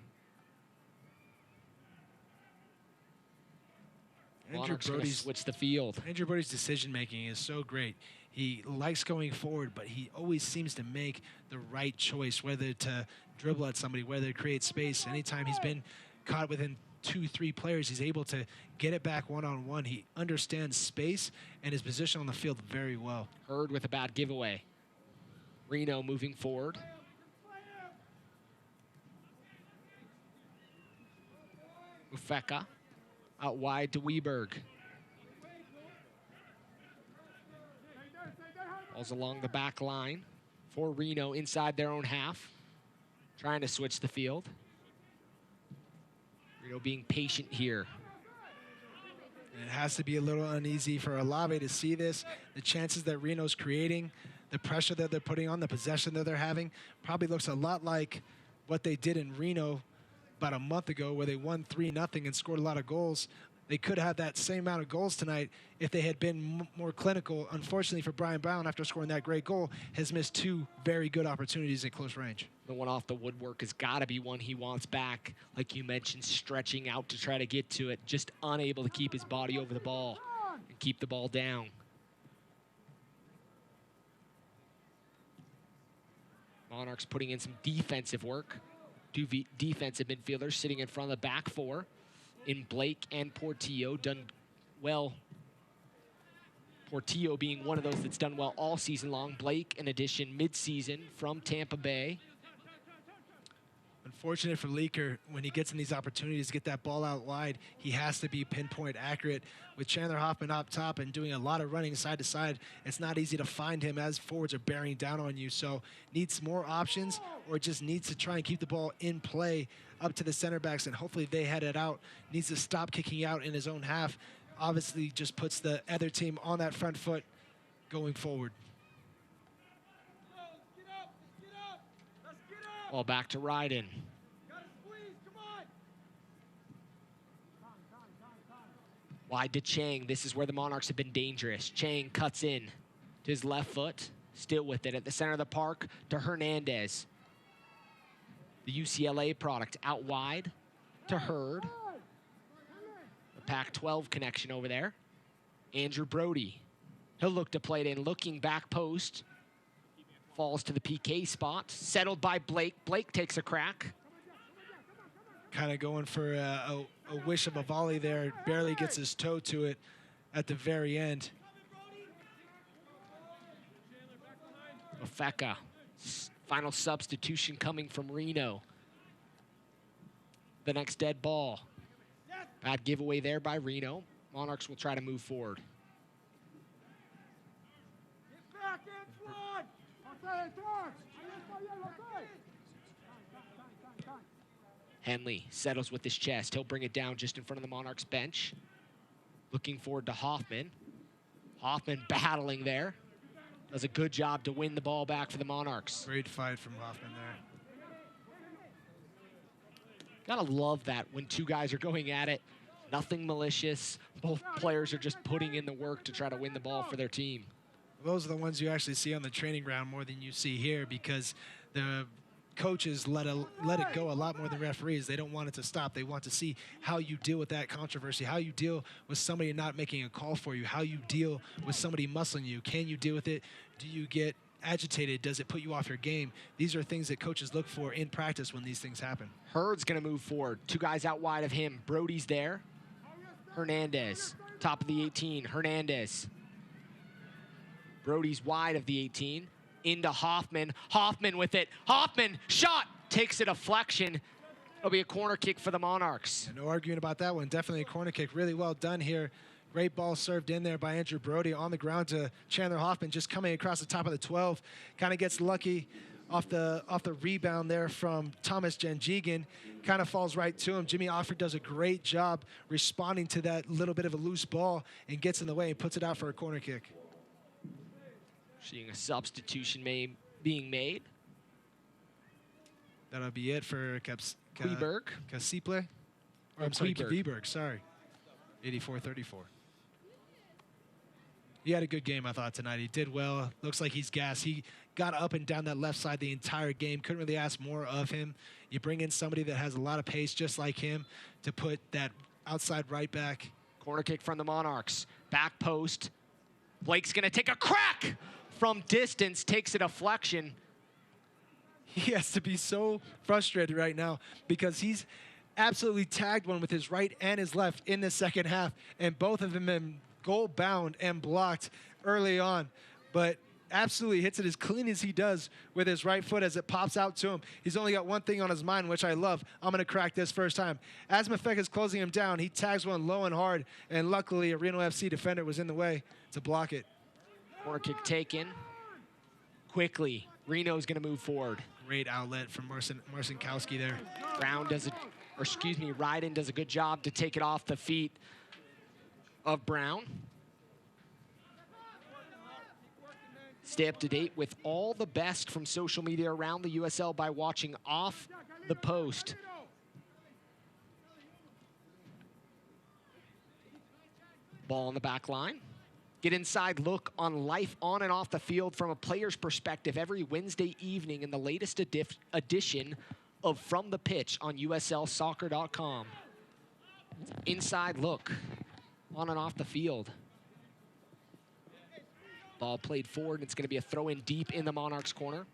Monarchs going to switch the field. Andrew Brody's decision-making is so great. He likes going forward, but he always seems to make the right choice, whether to dribble at somebody, whether to create space. Anytime he's been caught within 2-3 players, he's able to get it back one-on-one. He understands space and his position on the field very well. Hurd with a bad giveaway. Reno moving forward. Ufeka out wide to Weberg. Ball's along the back line for Reno inside their own half. Trying to switch the field. Reno being patient here. And it has to be a little uneasy for Olave to see this. The chances that Reno's creating, the pressure that they're putting on, the possession that they're having, probably looks a lot like what they did in Reno about a month ago where they won 3-0 and scored a lot of goals. They could have that same amount of goals tonight if they had been more clinical. Unfortunately for Brian Brown, after scoring that great goal, has missed 2 very good opportunities at close range. The one off the woodwork has got to be one he wants back. Like you mentioned, stretching out to try to get to it, just unable to keep his body over the ball and keep the ball down. Monarchs putting in some defensive work. 2 defensive midfielders sitting in front of the back 4 in Blake and Portillo, done well. Portillo being one of those that's done well all season long. Blake, in addition, mid-season from Tampa Bay. Unfortunate for Leaker, when he gets in these opportunities to get that ball out wide, he has to be pinpoint accurate. With Chandler Hoffman up top and doing a lot of running side to side, it's not easy to find him as forwards are bearing down on you. So needs more options, or just needs to try and keep the ball in play up to the center backs, and hopefully they head it out. Needs to stop kicking out in his own half. Obviously just puts the other team on that front foot going forward. Ball back to Ryden. Wide to Chang. This is where the Monarchs have been dangerous. Chang cuts in to his left foot. Still with it at the center of the park to Hernandez. The UCLA product out wide to Hurd. The Pac-12 connection over there. Andrew Brody. He'll look to play it in, looking back post. Falls to the PK spot. Settled by Blake. Blake takes a crack. Kind of going for a wish of a volley there. Barely gets his toe to it at the very end. Ofeka. Final substitution coming from Reno. The next dead ball. Bad giveaway there by Reno. Monarchs will try to move forward. Get back, Antoine! Henley settles with his chest. He'll bring it down just in front of the Monarchs bench. Looking forward to Hoffman. Hoffman battling there. Does a good job to win the ball back for the Monarchs. Great fight from Hoffman there. Gotta love that when two guys are going at it. Nothing malicious. Both players are just putting in the work to try to win the ball for their team. Those are the ones you actually see on the training ground more than you see here, because the coaches let it go a lot more than referees. They don't want it to stop. They want to see how you deal with that controversy, how you deal with somebody not making a call for you, how you deal with somebody muscling you. Can you deal with it? Do you get agitated? Does it put you off your game? These are things that coaches look for in practice when these things happen. Hurd's going to move forward. Two guys out wide of him. Brody's there. Hernandez, top of the 18. Hernandez. Brody's wide of the 18. Into Hoffman. Hoffman with it. Hoffman, shot! Takes a deflection. It'll be a corner kick for the Monarchs. Yeah, no arguing about that one. Definitely a corner kick. Really well done here. Great ball served in there by Andrew Brody on the ground to Chandler Hoffman, just coming across the top of the 12. Kind of gets lucky off the rebound there from Thomas Janjigan. Kind of falls right to him. Jimmy Offord does a great job responding to that little bit of a loose ball and gets in the way and puts it out for a corner kick. Seeing a substitution being made. That'll be it for Kleberg. Kasiple. Or I'm sorry, Kleberg, sorry. 84-34. He had a good game, I thought, tonight. He did well. Looks like he's gassed. He got up and down that left side the entire game. Couldn't really ask more of him. You bring in somebody that has a lot of pace just like him to put that outside right back. Corner kick from the Monarchs. Back post. Blake's going to take a crack from distance. Takes a deflection. He has to be so frustrated right now because he's absolutely tagged one with his right and his left in the second half, and both of them been goal bound and blocked early on, but absolutely hits it as clean as he does with his right foot as it pops out to him. He's only got one thing on his mind, which I love. I'm going to crack this first time. As Mafek is closing him down, he tags one low and hard, and luckily a Reno FC defender was in the way to block it. Corner kick taken. Quickly, Reno's going to move forward. Great outlet from Marcinkowski there. Ryden does a good job to take it off the feet of Brown. Stay up to date with all the best from social media around the USL by watching Off the Post. Ball on the back line. Get inside look on life on and off the field from a player's perspective every Wednesday evening in the latest edition of From the Pitch on USLsoccer.com. Inside look on and off the field. Ball played forward, and it's going to be a throw in deep in the Monarchs corner.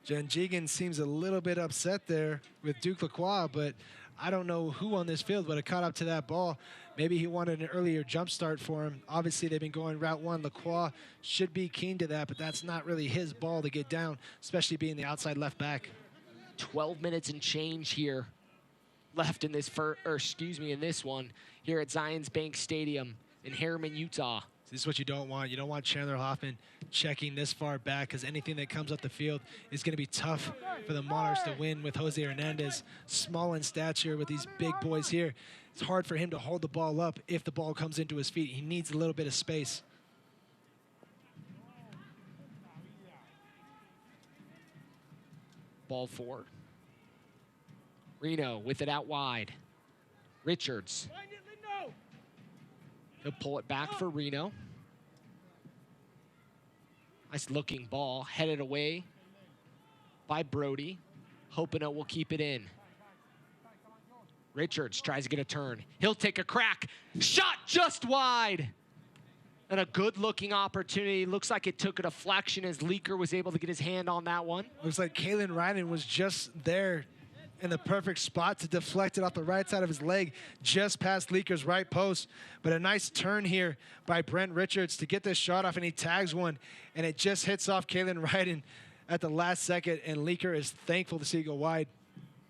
Janjigan seems a little bit upset there with Duke Lacroix, but I don't know who on this field would have caught up to that ball. Maybe he wanted an earlier jump start for him. Obviously, they've been going route one. Lacroix should be keen to that, but that's not really his ball to get down, especially being the outside left back. 12 minutes and change here left in this in this one here at Zions Bank Stadium in Harriman, Utah. This is what you don't want. You don't want Chandler Hoffman checking this far back, because anything that comes up the field is going to be tough for the Monarchs to win with Jose Hernandez, small in stature with these big boys here. It's hard for him to hold the ball up if the ball comes into his feet. He needs a little bit of space. Ball forward. Reno with it out wide. Richards. He'll pull it back for Reno. Nice looking ball, headed away by Brody. Hoping it will keep it in. Richards tries to get a turn. He'll take a crack. Shot just wide. And a good looking opportunity. Looks like it took a deflection as Leaker was able to get his hand on that one. Looks like Kalen Ryden was just there in the perfect spot to deflect it off the right side of his leg, just past Leaker's right post. But a nice turn here by Brent Richards to get this shot off, and he tags one, and it just hits off Kalen Ryden at the last second, and Leaker is thankful to see it go wide.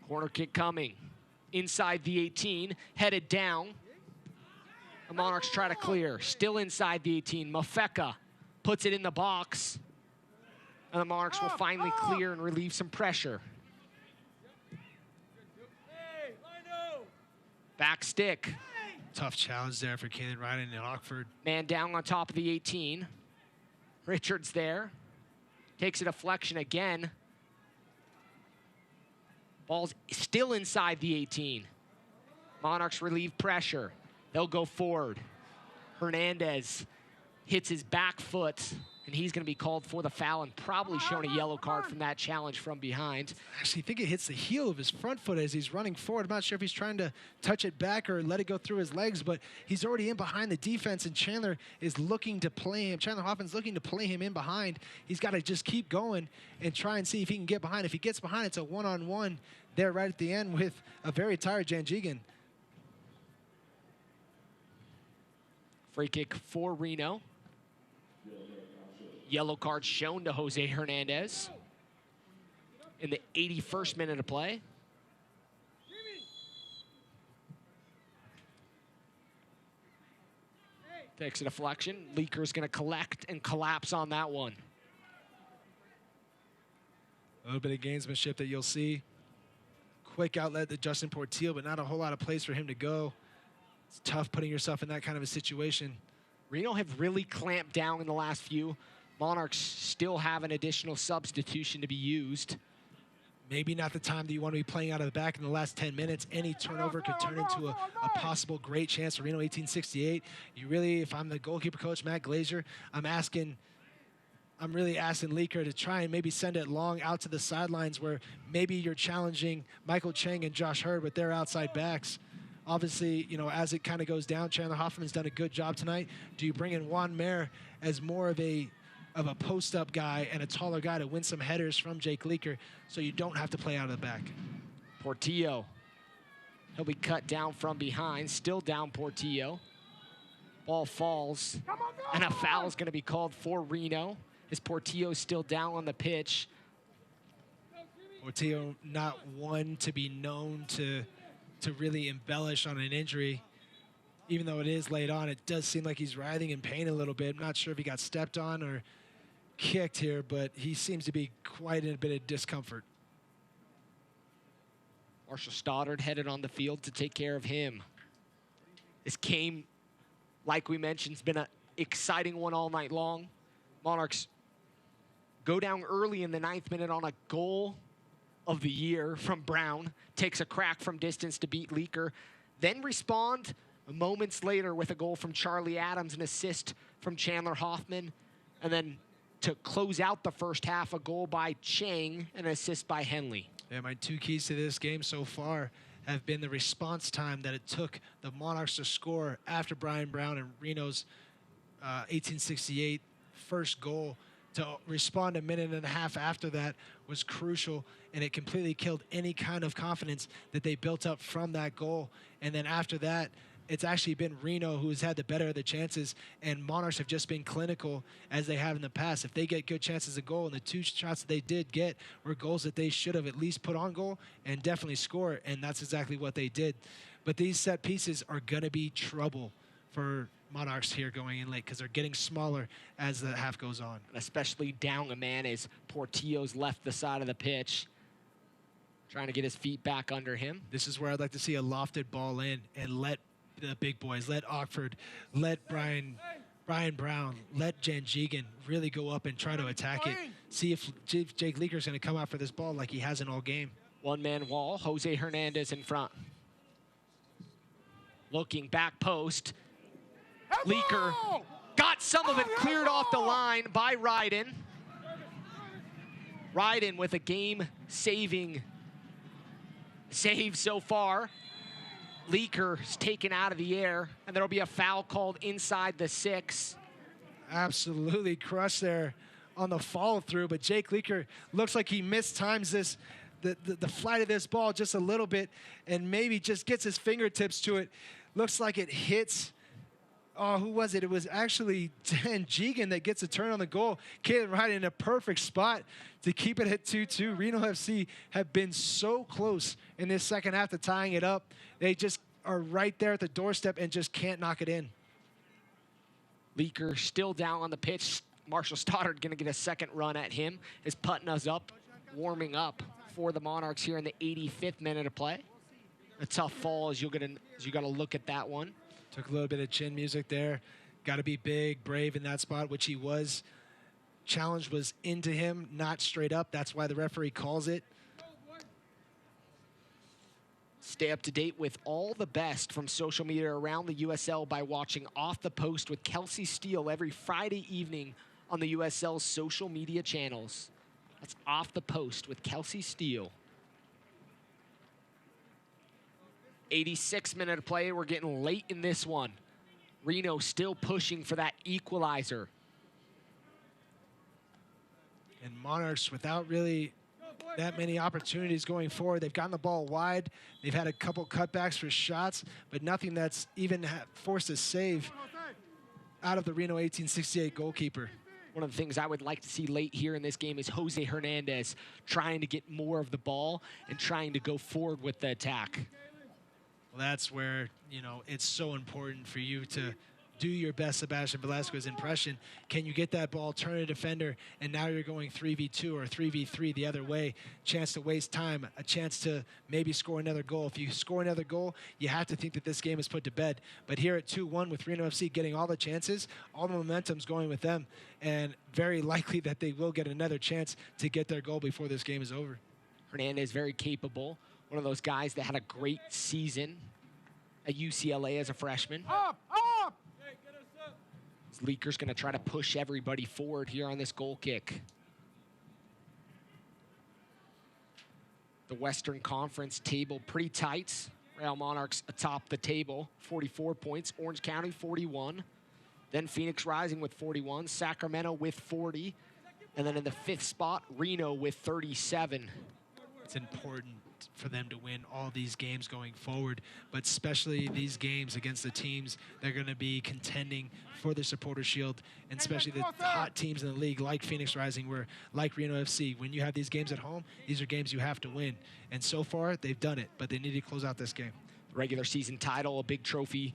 Corner kick coming inside the 18, headed down. The Monarchs try to clear, still inside the 18. Mafeka puts it in the box, and the Monarchs will finally clear and relieve some pressure. Back stick. Tough challenge there for Kalen Ryden and Ockford. Man down on top of the 18. Richards there. Takes a deflection again. Ball's still inside the 18. Monarchs relieve pressure. They'll go forward. Hernandez hits his back foot, and he's going to be called for the foul and probably shown a yellow card from that challenge from behind. Actually, I think it hits the heel of his front foot as he's running forward. I'm not sure if he's trying to touch it back or let it go through his legs, but he's already in behind the defense, and Chandler is looking to play him. Chandler Hoffman's looking to play him in behind. He's got to just keep going and try and see if he can get behind. If he gets behind, it's a one-on-one there right at the end with a very tired Janjigian. Free kick for Reno. Yellow card shown to Jose Hernandez in the 81st minute of play. Takes a deflection. Leaker's going to collect and collapse on that one. A little bit of gamesmanship that you'll see. Quick outlet to Justin Portillo, but not a whole lot of place for him to go. It's tough putting yourself in that kind of a situation. Reno have really clamped down in the last few. Monarchs still have an additional substitution to be used. Maybe not the time that you want to be playing out of the back in the last 10 minutes. Any turnover could turn into a possible great chance for Reno 1868. You really, if I'm the goalkeeper coach, Matt Glazer, I'm really asking Leaker to try and maybe send it long out to the sidelines where maybe you're challenging Michael Chang and Josh Hurd with their outside backs. Obviously, you know, as it kind of goes down, Chandler Hoffman's done a good job tonight. Do you bring in Juan Mayer as more of a post-up guy and a taller guy to win some headers from Jake Leaker so you don't have to play out of the back? Portillo. He'll be cut down from behind. Still down Portillo. Ball falls. And a foul is going to be called for Reno as Portillo's still down on the pitch. Portillo not one to be known to really embellish on an injury. Even though it is laid on, it does seem like he's writhing in pain a little bit. I'm not sure if he got stepped on or kicked here, but he seems to be quite in a bit of discomfort. Marshall Stoddard headed on the field to take care of him. This game, like we mentioned, has been an exciting one all night long. Monarchs go down early in the 9th minute on a goal of the year from Brown. Takes a crack from distance to beat Leaker. Then respond moments later with a goal from Charlie Adams, an assist from Chandler Hoffman. And then to close out the first half, a goal by Chang and an assist by Henley. Yeah, my two keys to this game so far have been the response time that it took the Monarchs to score after Brian Brown and Reno's 1868 first goal. To respond a minute and a half after that was crucial, and it completely killed any kind of confidence that they built up from that goal. And then after that, it's actually been Reno who has had the better of the chances, and Monarchs have just been clinical as they have in the past. If they get good chances of goal, and the two shots that they did get were goals that they should have at least put on goal and definitely score, and that's exactly what they did. But these set pieces are going to be trouble for Monarchs here going in late because they're getting smaller as the half goes on. Especially down a man as Portillo's left the side of the pitch, trying to get his feet back under him. This is where I'd like to see a lofted ball in and let the big boys, let Ockford, let Brian Brown, let Janjigian really go up and try to attack it. See if Jake Leaker's going to come out for this ball like he hasn't all game. One-man wall, Jose Hernandez in front. Looking back post. Leaker got some of it cleared off the line by Ryden. Ryden with a game-saving save so far. Leaker's taken out of the air, and there'll be a foul called inside the 6. Absolutely crushed there on the follow-through, but Jake Leaker looks like he mistimes this, the flight of this ball just a little bit, and maybe just gets his fingertips to it. Looks like it hits Oh, who was it? It was actually Dan Jegan that gets a turn on the goal. Caitlin Wright in a perfect spot to keep it at 2-2. Reno FC have been so close in this second half to tying it up. They just are right there at the doorstep and just can't knock it in. Leaker still down on the pitch. Marshall Stoddard going to get a second run at him as Putna's up, warming up for the Monarchs here in the 85th minute of play. A tough fall as you got to look at that one. Took a little bit of chin music there. Got to be big, brave in that spot, which he was. Challenge was into him, not straight up. That's why the referee calls it. Stay up to date with all the best from social media around the USL by watching Off the Post with Kelsey Steele every Friday evening on the USL's social media channels. That's Off the Post with Kelsey Steele. 86th minute of play. We're getting late in this one. Reno still pushing for that equalizer. And Monarchs, without really that many opportunities going forward, they've gotten the ball wide. They've had a couple cutbacks for shots, but nothing that's even forced a save out of the Reno 1868 goalkeeper. One of the things I would like to see late here in this game is Jose Hernandez trying to get more of the ball and trying to go forward with the attack. Well, that's where, you know, it's so important for you to do your best Sebastian Velasquez impression. Can you get that ball, turn a defender, and now you're going 3v2 or 3v3 the other way. Chance to waste time, a chance to maybe score another goal. If you score another goal, you have to think that this game is put to bed. But here at 2-1 with Reno FC getting all the chances, all the momentum's going with them, and very likely that they will get another chance to get their goal before this game is over. Hernandez very capable. One of those guys that had a great season at UCLA as a freshman. Up! Leaker's going to try to push everybody forward here on this goal kick. The Western Conference table pretty tight. Real Monarchs atop the table, 44 points. Orange County, 41. Then Phoenix Rising with 41. Sacramento with 40. And then in the 5th spot, Reno with 37. It's important for them to win all these games going forward, but especially these games against the teams that are going to be contending for the Supporter Shield, and especially the hot teams in the league like Phoenix Rising, where like Reno FC, when you have these games at home, these are games you have to win. And so far, they've done it, but they need to close out this game. Regular season title, a big trophy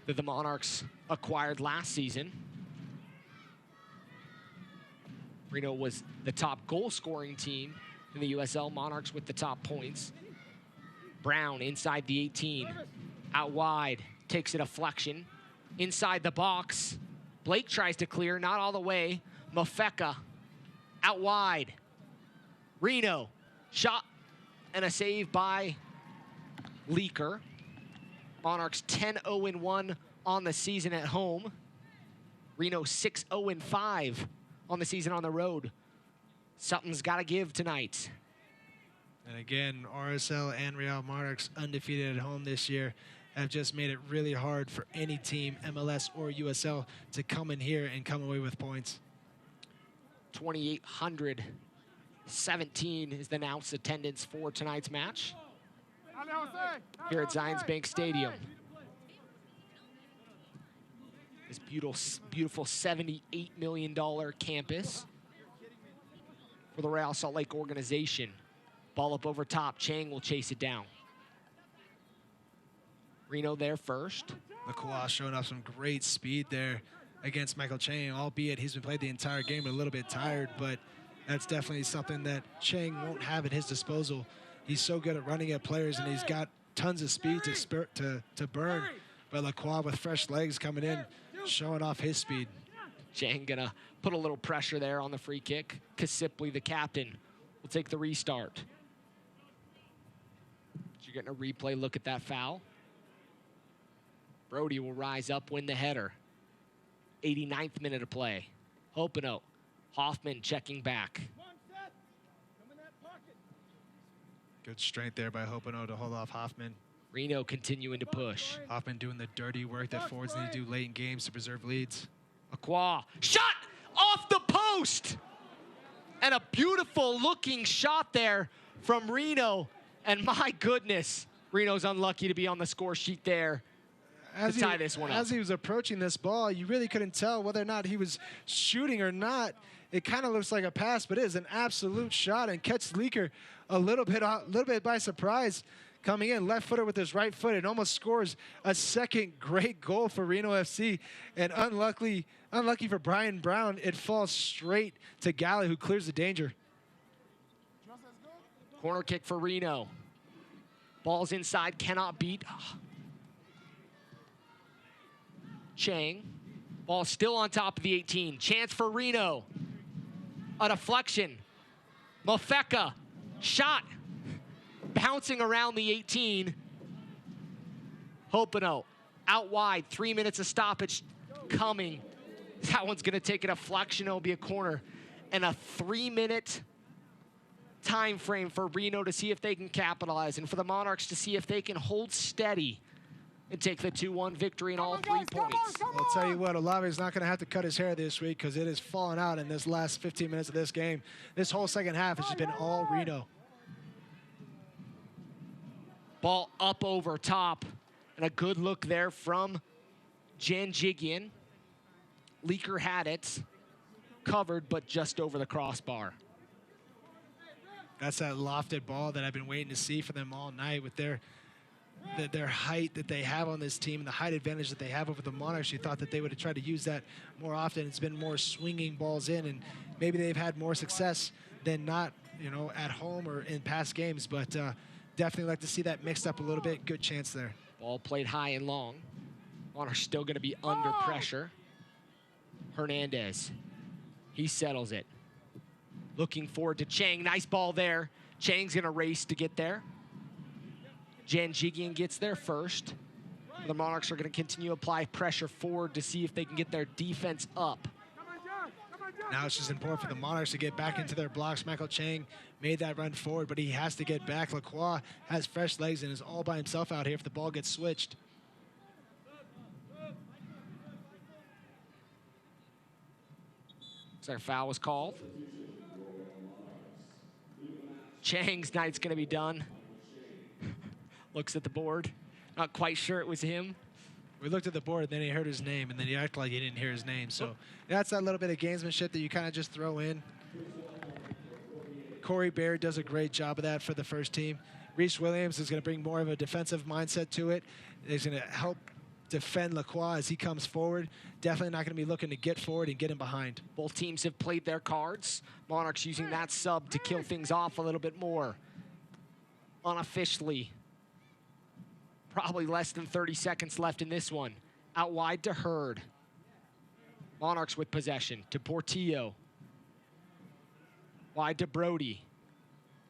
that the Monarchs acquired last season. Reno was the top goal-scoring team in the USL. Monarchs with the top points. Brown inside the 18. Out wide. Takes a deflection. Inside the box. Blake tries to clear. Not all the way. Mafeka out wide. Reno. Shot and a save by Leaker. Monarchs 10-0-1 on the season at home. Reno 6-0-5 on the season on the road. Something's got to give tonight. And again, RSL and Real Monarchs undefeated at home this year have just made it really hard for any team, MLS or USL, to come in here and come away with points. 2,817 is the announced attendance for tonight's match here at Zions Bank Stadium. This beautiful $78 million campus for the Real Salt Lake organization. Ball up over top. Chang will chase it down. Reno there first. Lacroix showing off some great speed there against Michael Chang, albeit he's been played the entire game a little bit tired, but that's definitely something that Chang won't have at his disposal. He's so good at running at players, and he's got tons of speed to burn. But Lacroix with fresh legs coming in, showing off his speed. Chang gonna put a little pressure there on the free kick. Kasipley, the captain, will take the restart. You're getting a replay look at that foul. Brody will rise up, win the header. 89th minute of play. Hopino. Hoffman checking back. Good strength there by Hopino to hold off Hoffman. Reno continuing to push. Hoffman doing the dirty work that forwards need to do late in games to preserve leads. Acqua. Shot off the post! And a beautiful looking shot there from Reno. And my goodness, Reno's unlucky to be on the score sheet there. to tie this one up. As he was approaching this ball, you really couldn't tell whether or not he was shooting or not. It kind of looks like a pass, but it is an absolute shot and catches Leaker a little bit by surprise. Coming in left footer with his right foot and almost scores a second great goal for Reno FC. And unlucky for Brian Brown, it falls straight to Galley, who clears the danger. Corner kick for Reno. Ball's inside, cannot beat. Chang. Ball still on top of the 18. Chance for Reno. A deflection. Mofeka. Shot. Bouncing around the 18. Hopino out wide. 3 minutes of stoppage coming. That one's going to take a deflection. It'll be a corner. And a 3-minute time frame for Reno to see if they can capitalize and for the Monarchs to see if they can hold steady and take the 2-1 victory in all 3 points. I'll tell you what, Olave's not going to have to cut his hair this week because it has fallen out in this last 15 minutes of this game. This whole second half has just been all Reno. Ball up over top, and a good look there from Janjigian. Leaker had it covered, but just over the crossbar. That's that lofted ball that I've been waiting to see for them all night with their height that they have on this team, the height advantage that they have over the Monarchs. You thought that they would have tried to use that more often. It's been more swinging balls in, and maybe they've had more success than not, you know, at home or in past games, but definitely like to see that mixed up a little bit. Good chance there. Ball played high and long. Monarchs still going to be under pressure. Hernandez, he settles it. Looking forward to Chang. Nice ball there. Chang's going to race to get there. Janjigian gets there first. The Monarchs are going to continue to apply pressure forward to see if they can get their defense up. Now it's just important for the Monarchs to get back into their blocks. Michael Chang made that run forward, but he has to get back. Lacroix has fresh legs and is all by himself out here if the ball gets switched. Looks like a foul was called. Chang's night's going to be done. Looks at the board. Not quite sure it was him. We looked at the board, and then he heard his name, and then he acted like he didn't hear his name. So that's that little bit of gamesmanship that you kind of just throw in. Corey Baird does a great job of that for the first team. Reese Williams is going to bring more of a defensive mindset to it. He's going to help defend Lacroix as he comes forward. Definitely not going to be looking to get forward and get him behind. Both teams have played their cards. Monarchs using that sub to kill things off a little bit more. Unofficially. Probably less than 30 seconds left in this one. Out wide to Hurd. Monarchs with possession to Portillo. Wide to Brody.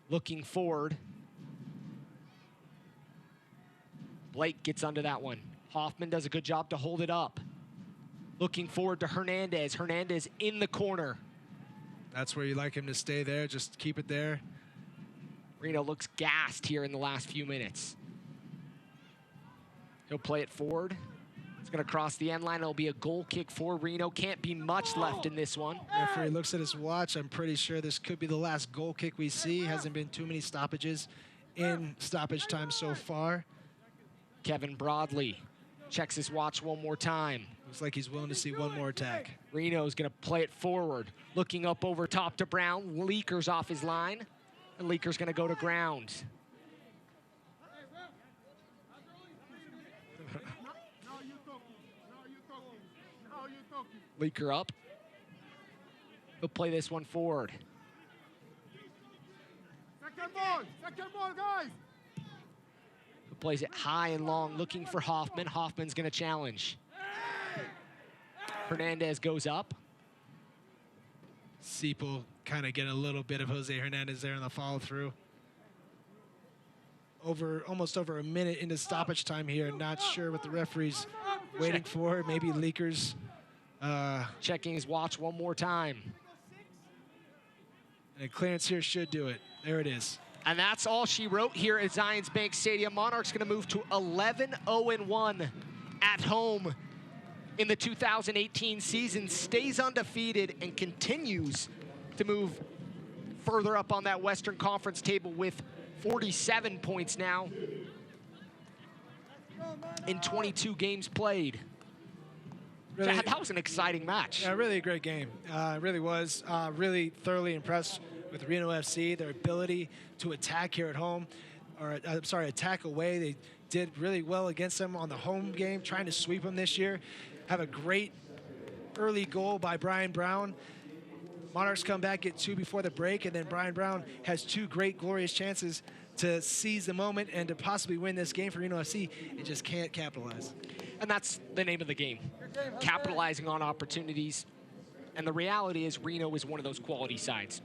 Looking forward. Blake gets under that one. Hoffman does a good job to hold it up. Looking forward to Hernandez. Hernandez in the corner. That's where you like him to stay there. Just keep it there. Reno looks gassed here in the last few minutes. He'll play it forward. It's going to cross the end line. It'll be a goal kick for Reno. Can't be much left in this one. After he looks at his watch, I'm pretty sure this could be the last goal kick we see. Hasn't been too many stoppages in stoppage time so far. Kevin Broadley checks his watch one more time. Looks like he's willing to see one more attack. Reno's going to play it forward. Looking up over top to Brown. Leaker's off his line. And Leaker's going to go to ground. Leaker up. He'll play this one forward. Second ball, guys. He plays it high and long, looking for Hoffman. Hoffman's going to challenge. Hernandez goes up. Seipel kind of getting a little bit of Jose Hernandez there in the follow through. Almost over a minute into stoppage time here. Not sure what the referee's waiting for. Maybe Leakers. Checking his watch one more time. And a clearance here should do it. There it is. And that's all she wrote here at Zions Bank Stadium. Monarchs going to move to 11-0-1 at home in the 2018 season. Stays undefeated and continues to move further up on that Western Conference table with 47 points now. in 22 games played. Really, Chad, that was an exciting match. Yeah, really a great game. It really was. Really thoroughly impressed with Reno FC, their ability to attack here at home, or I'm sorry, attack away. They did really well against them on the home game, trying to sweep them this year. Have a great early goal by Brian Brown. Monarchs come back, get 2 before the break, and then Brian Brown has 2 great, glorious chances to seize the moment and to possibly win this game for Reno FC. It just can't capitalize. And that's the name of the game, capitalizing on opportunities. And the reality is Reno is one of those quality sides,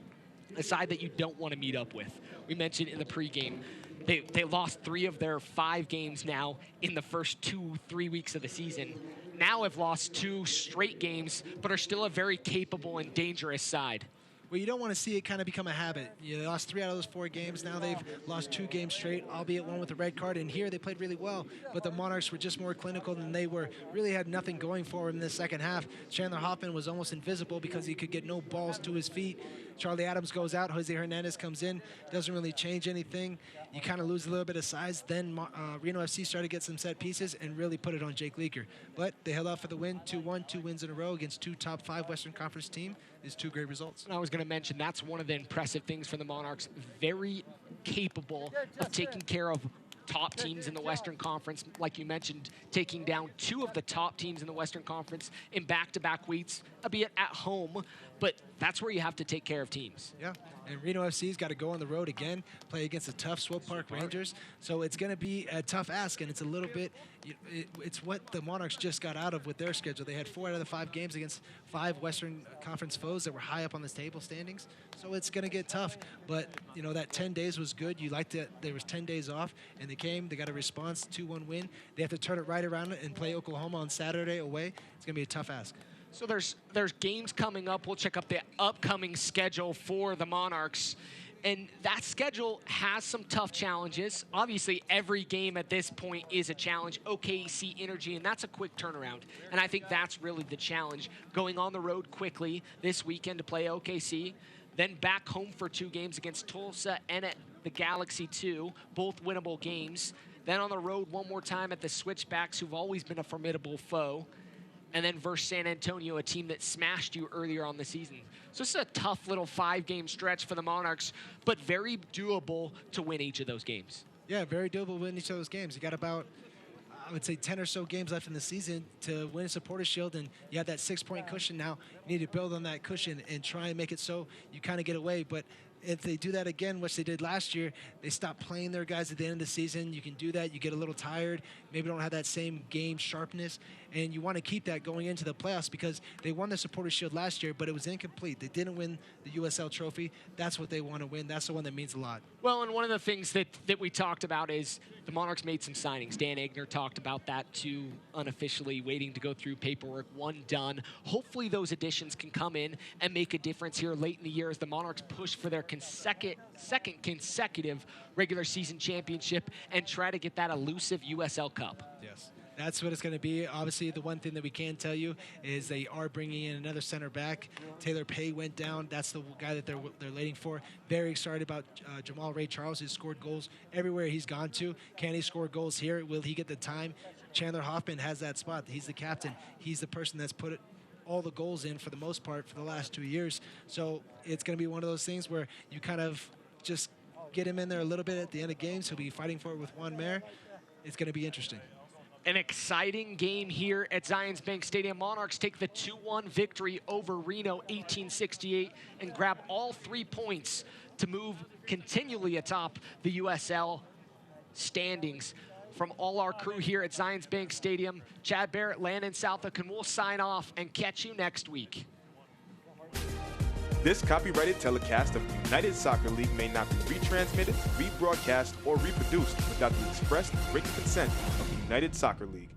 a side that you don't want to meet up with. We mentioned in the pregame, they lost 3 of their 5 games now in the first 2-3 weeks of the season. Now have lost 2 straight games, but are still a very capable and dangerous side. Well, you don't want to see it kind of become a habit. You lost 3 out of those 4 games. Now they've lost 2 games straight, albeit 1 with a red card. And here they played really well, but the Monarchs were just more clinical than they were. Really had nothing going for them in the second half. Chandler Hoffman was almost invisible because he could get no balls to his feet. Charlie Adams goes out. Jose Hernandez comes in. Doesn't really change anything. You kind of lose a little bit of size. Then Reno FC started to get some set pieces and really put it on Jake Leaker. But they held out for the win, 2-1, 2 wins in a row against 2 top 5 Western Conference team. Is 2 great results. And I was going to mention that's one of the impressive things for the Monarchs. Very capable of taking care of top teams in the Western Conference. Like you mentioned, taking down 2 of the top teams in the Western Conference in back-to-back weeks, albeit at home. But that's where you have to take care of teams. Yeah, and Reno FC's got to go on the road again, play against the tough Swope Park Rangers. So it's going to be a tough ask, and it's a little bit, it's what the Monarchs just got out of with their schedule. They had 4 out of the 5 games against 5 Western Conference foes that were high up on the table standings. So it's going to get tough. But, you know, that 10 days was good. You liked it. There was 10 days off, and they came. They got a response, 2-1 win. They have to turn it right around and play Oklahoma on Saturday away. It's going to be a tough ask. So there's games coming up. We'll check up the upcoming schedule for the Monarchs. And that schedule has some tough challenges. Obviously, every game at this point is a challenge. OKC Energy, and that's a quick turnaround. And I think that's really the challenge. Going on the road quickly this weekend to play OKC, then back home for 2 games against Tulsa and at the Galaxy 2, both winnable games. Then on the road one more time at the Switchbacks, who've always been a formidable foe. And then versus San Antonio, a team that smashed you earlier on the season. So this is a tough little 5-game stretch for the Monarchs, but very doable to win each of those games. Yeah, very doable to win each of those games. You got about, I would say, 10 or so games left in the season to win a Supporters Shield, and you have that 6-point cushion now. You need to build on that cushion and try and make it so you kind of get away. But if they do that again, which they did last year, they stop playing their guys at the end of the season. You can do that. You get a little tired. Maybe don't have that same game sharpness. And you want to keep that going into the playoffs because they won the Supporters Shield last year, but it was incomplete. They didn't win the USL Trophy. That's what they want to win. That's the one that means a lot. Well, and one of the things that we talked about is the Monarchs made some signings. Dan Egner talked about that too, unofficially waiting to go through paperwork, 1 done. Hopefully those additions can come in and make a difference here late in the year as the Monarchs push for their second consecutive regular season championship and try to get that elusive USL Cup. Yes. That's what it's going to be. Obviously, the one thing that we can tell you is they are bringing in another center back. Taylor Pay went down. That's the guy that they're waiting for. Very excited about Jamal Ray Charles, who's scored goals everywhere he's gone to. Can he score goals here? Will he get the time? Chandler Hoffman has that spot. He's the captain. He's the person that's put all the goals in for the most part for the last 2 years. So it's going to be one of those things where you kind of just get him in there a little bit at the end of games. He'll be fighting for it with Juan Mayer. It's going to be interesting. An exciting game here at Zions Bank Stadium. Monarchs take the 2-1 victory over Reno 1868 and grab all 3 points to move continually atop the USL standings. From all our crew here at Zions Bank Stadium, Chad Barrett, Landon Southwick, and we'll sign off and catch you next week. This copyrighted telecast of the United Soccer League may not be retransmitted, rebroadcast, or reproduced without the express written consent of the United Soccer League.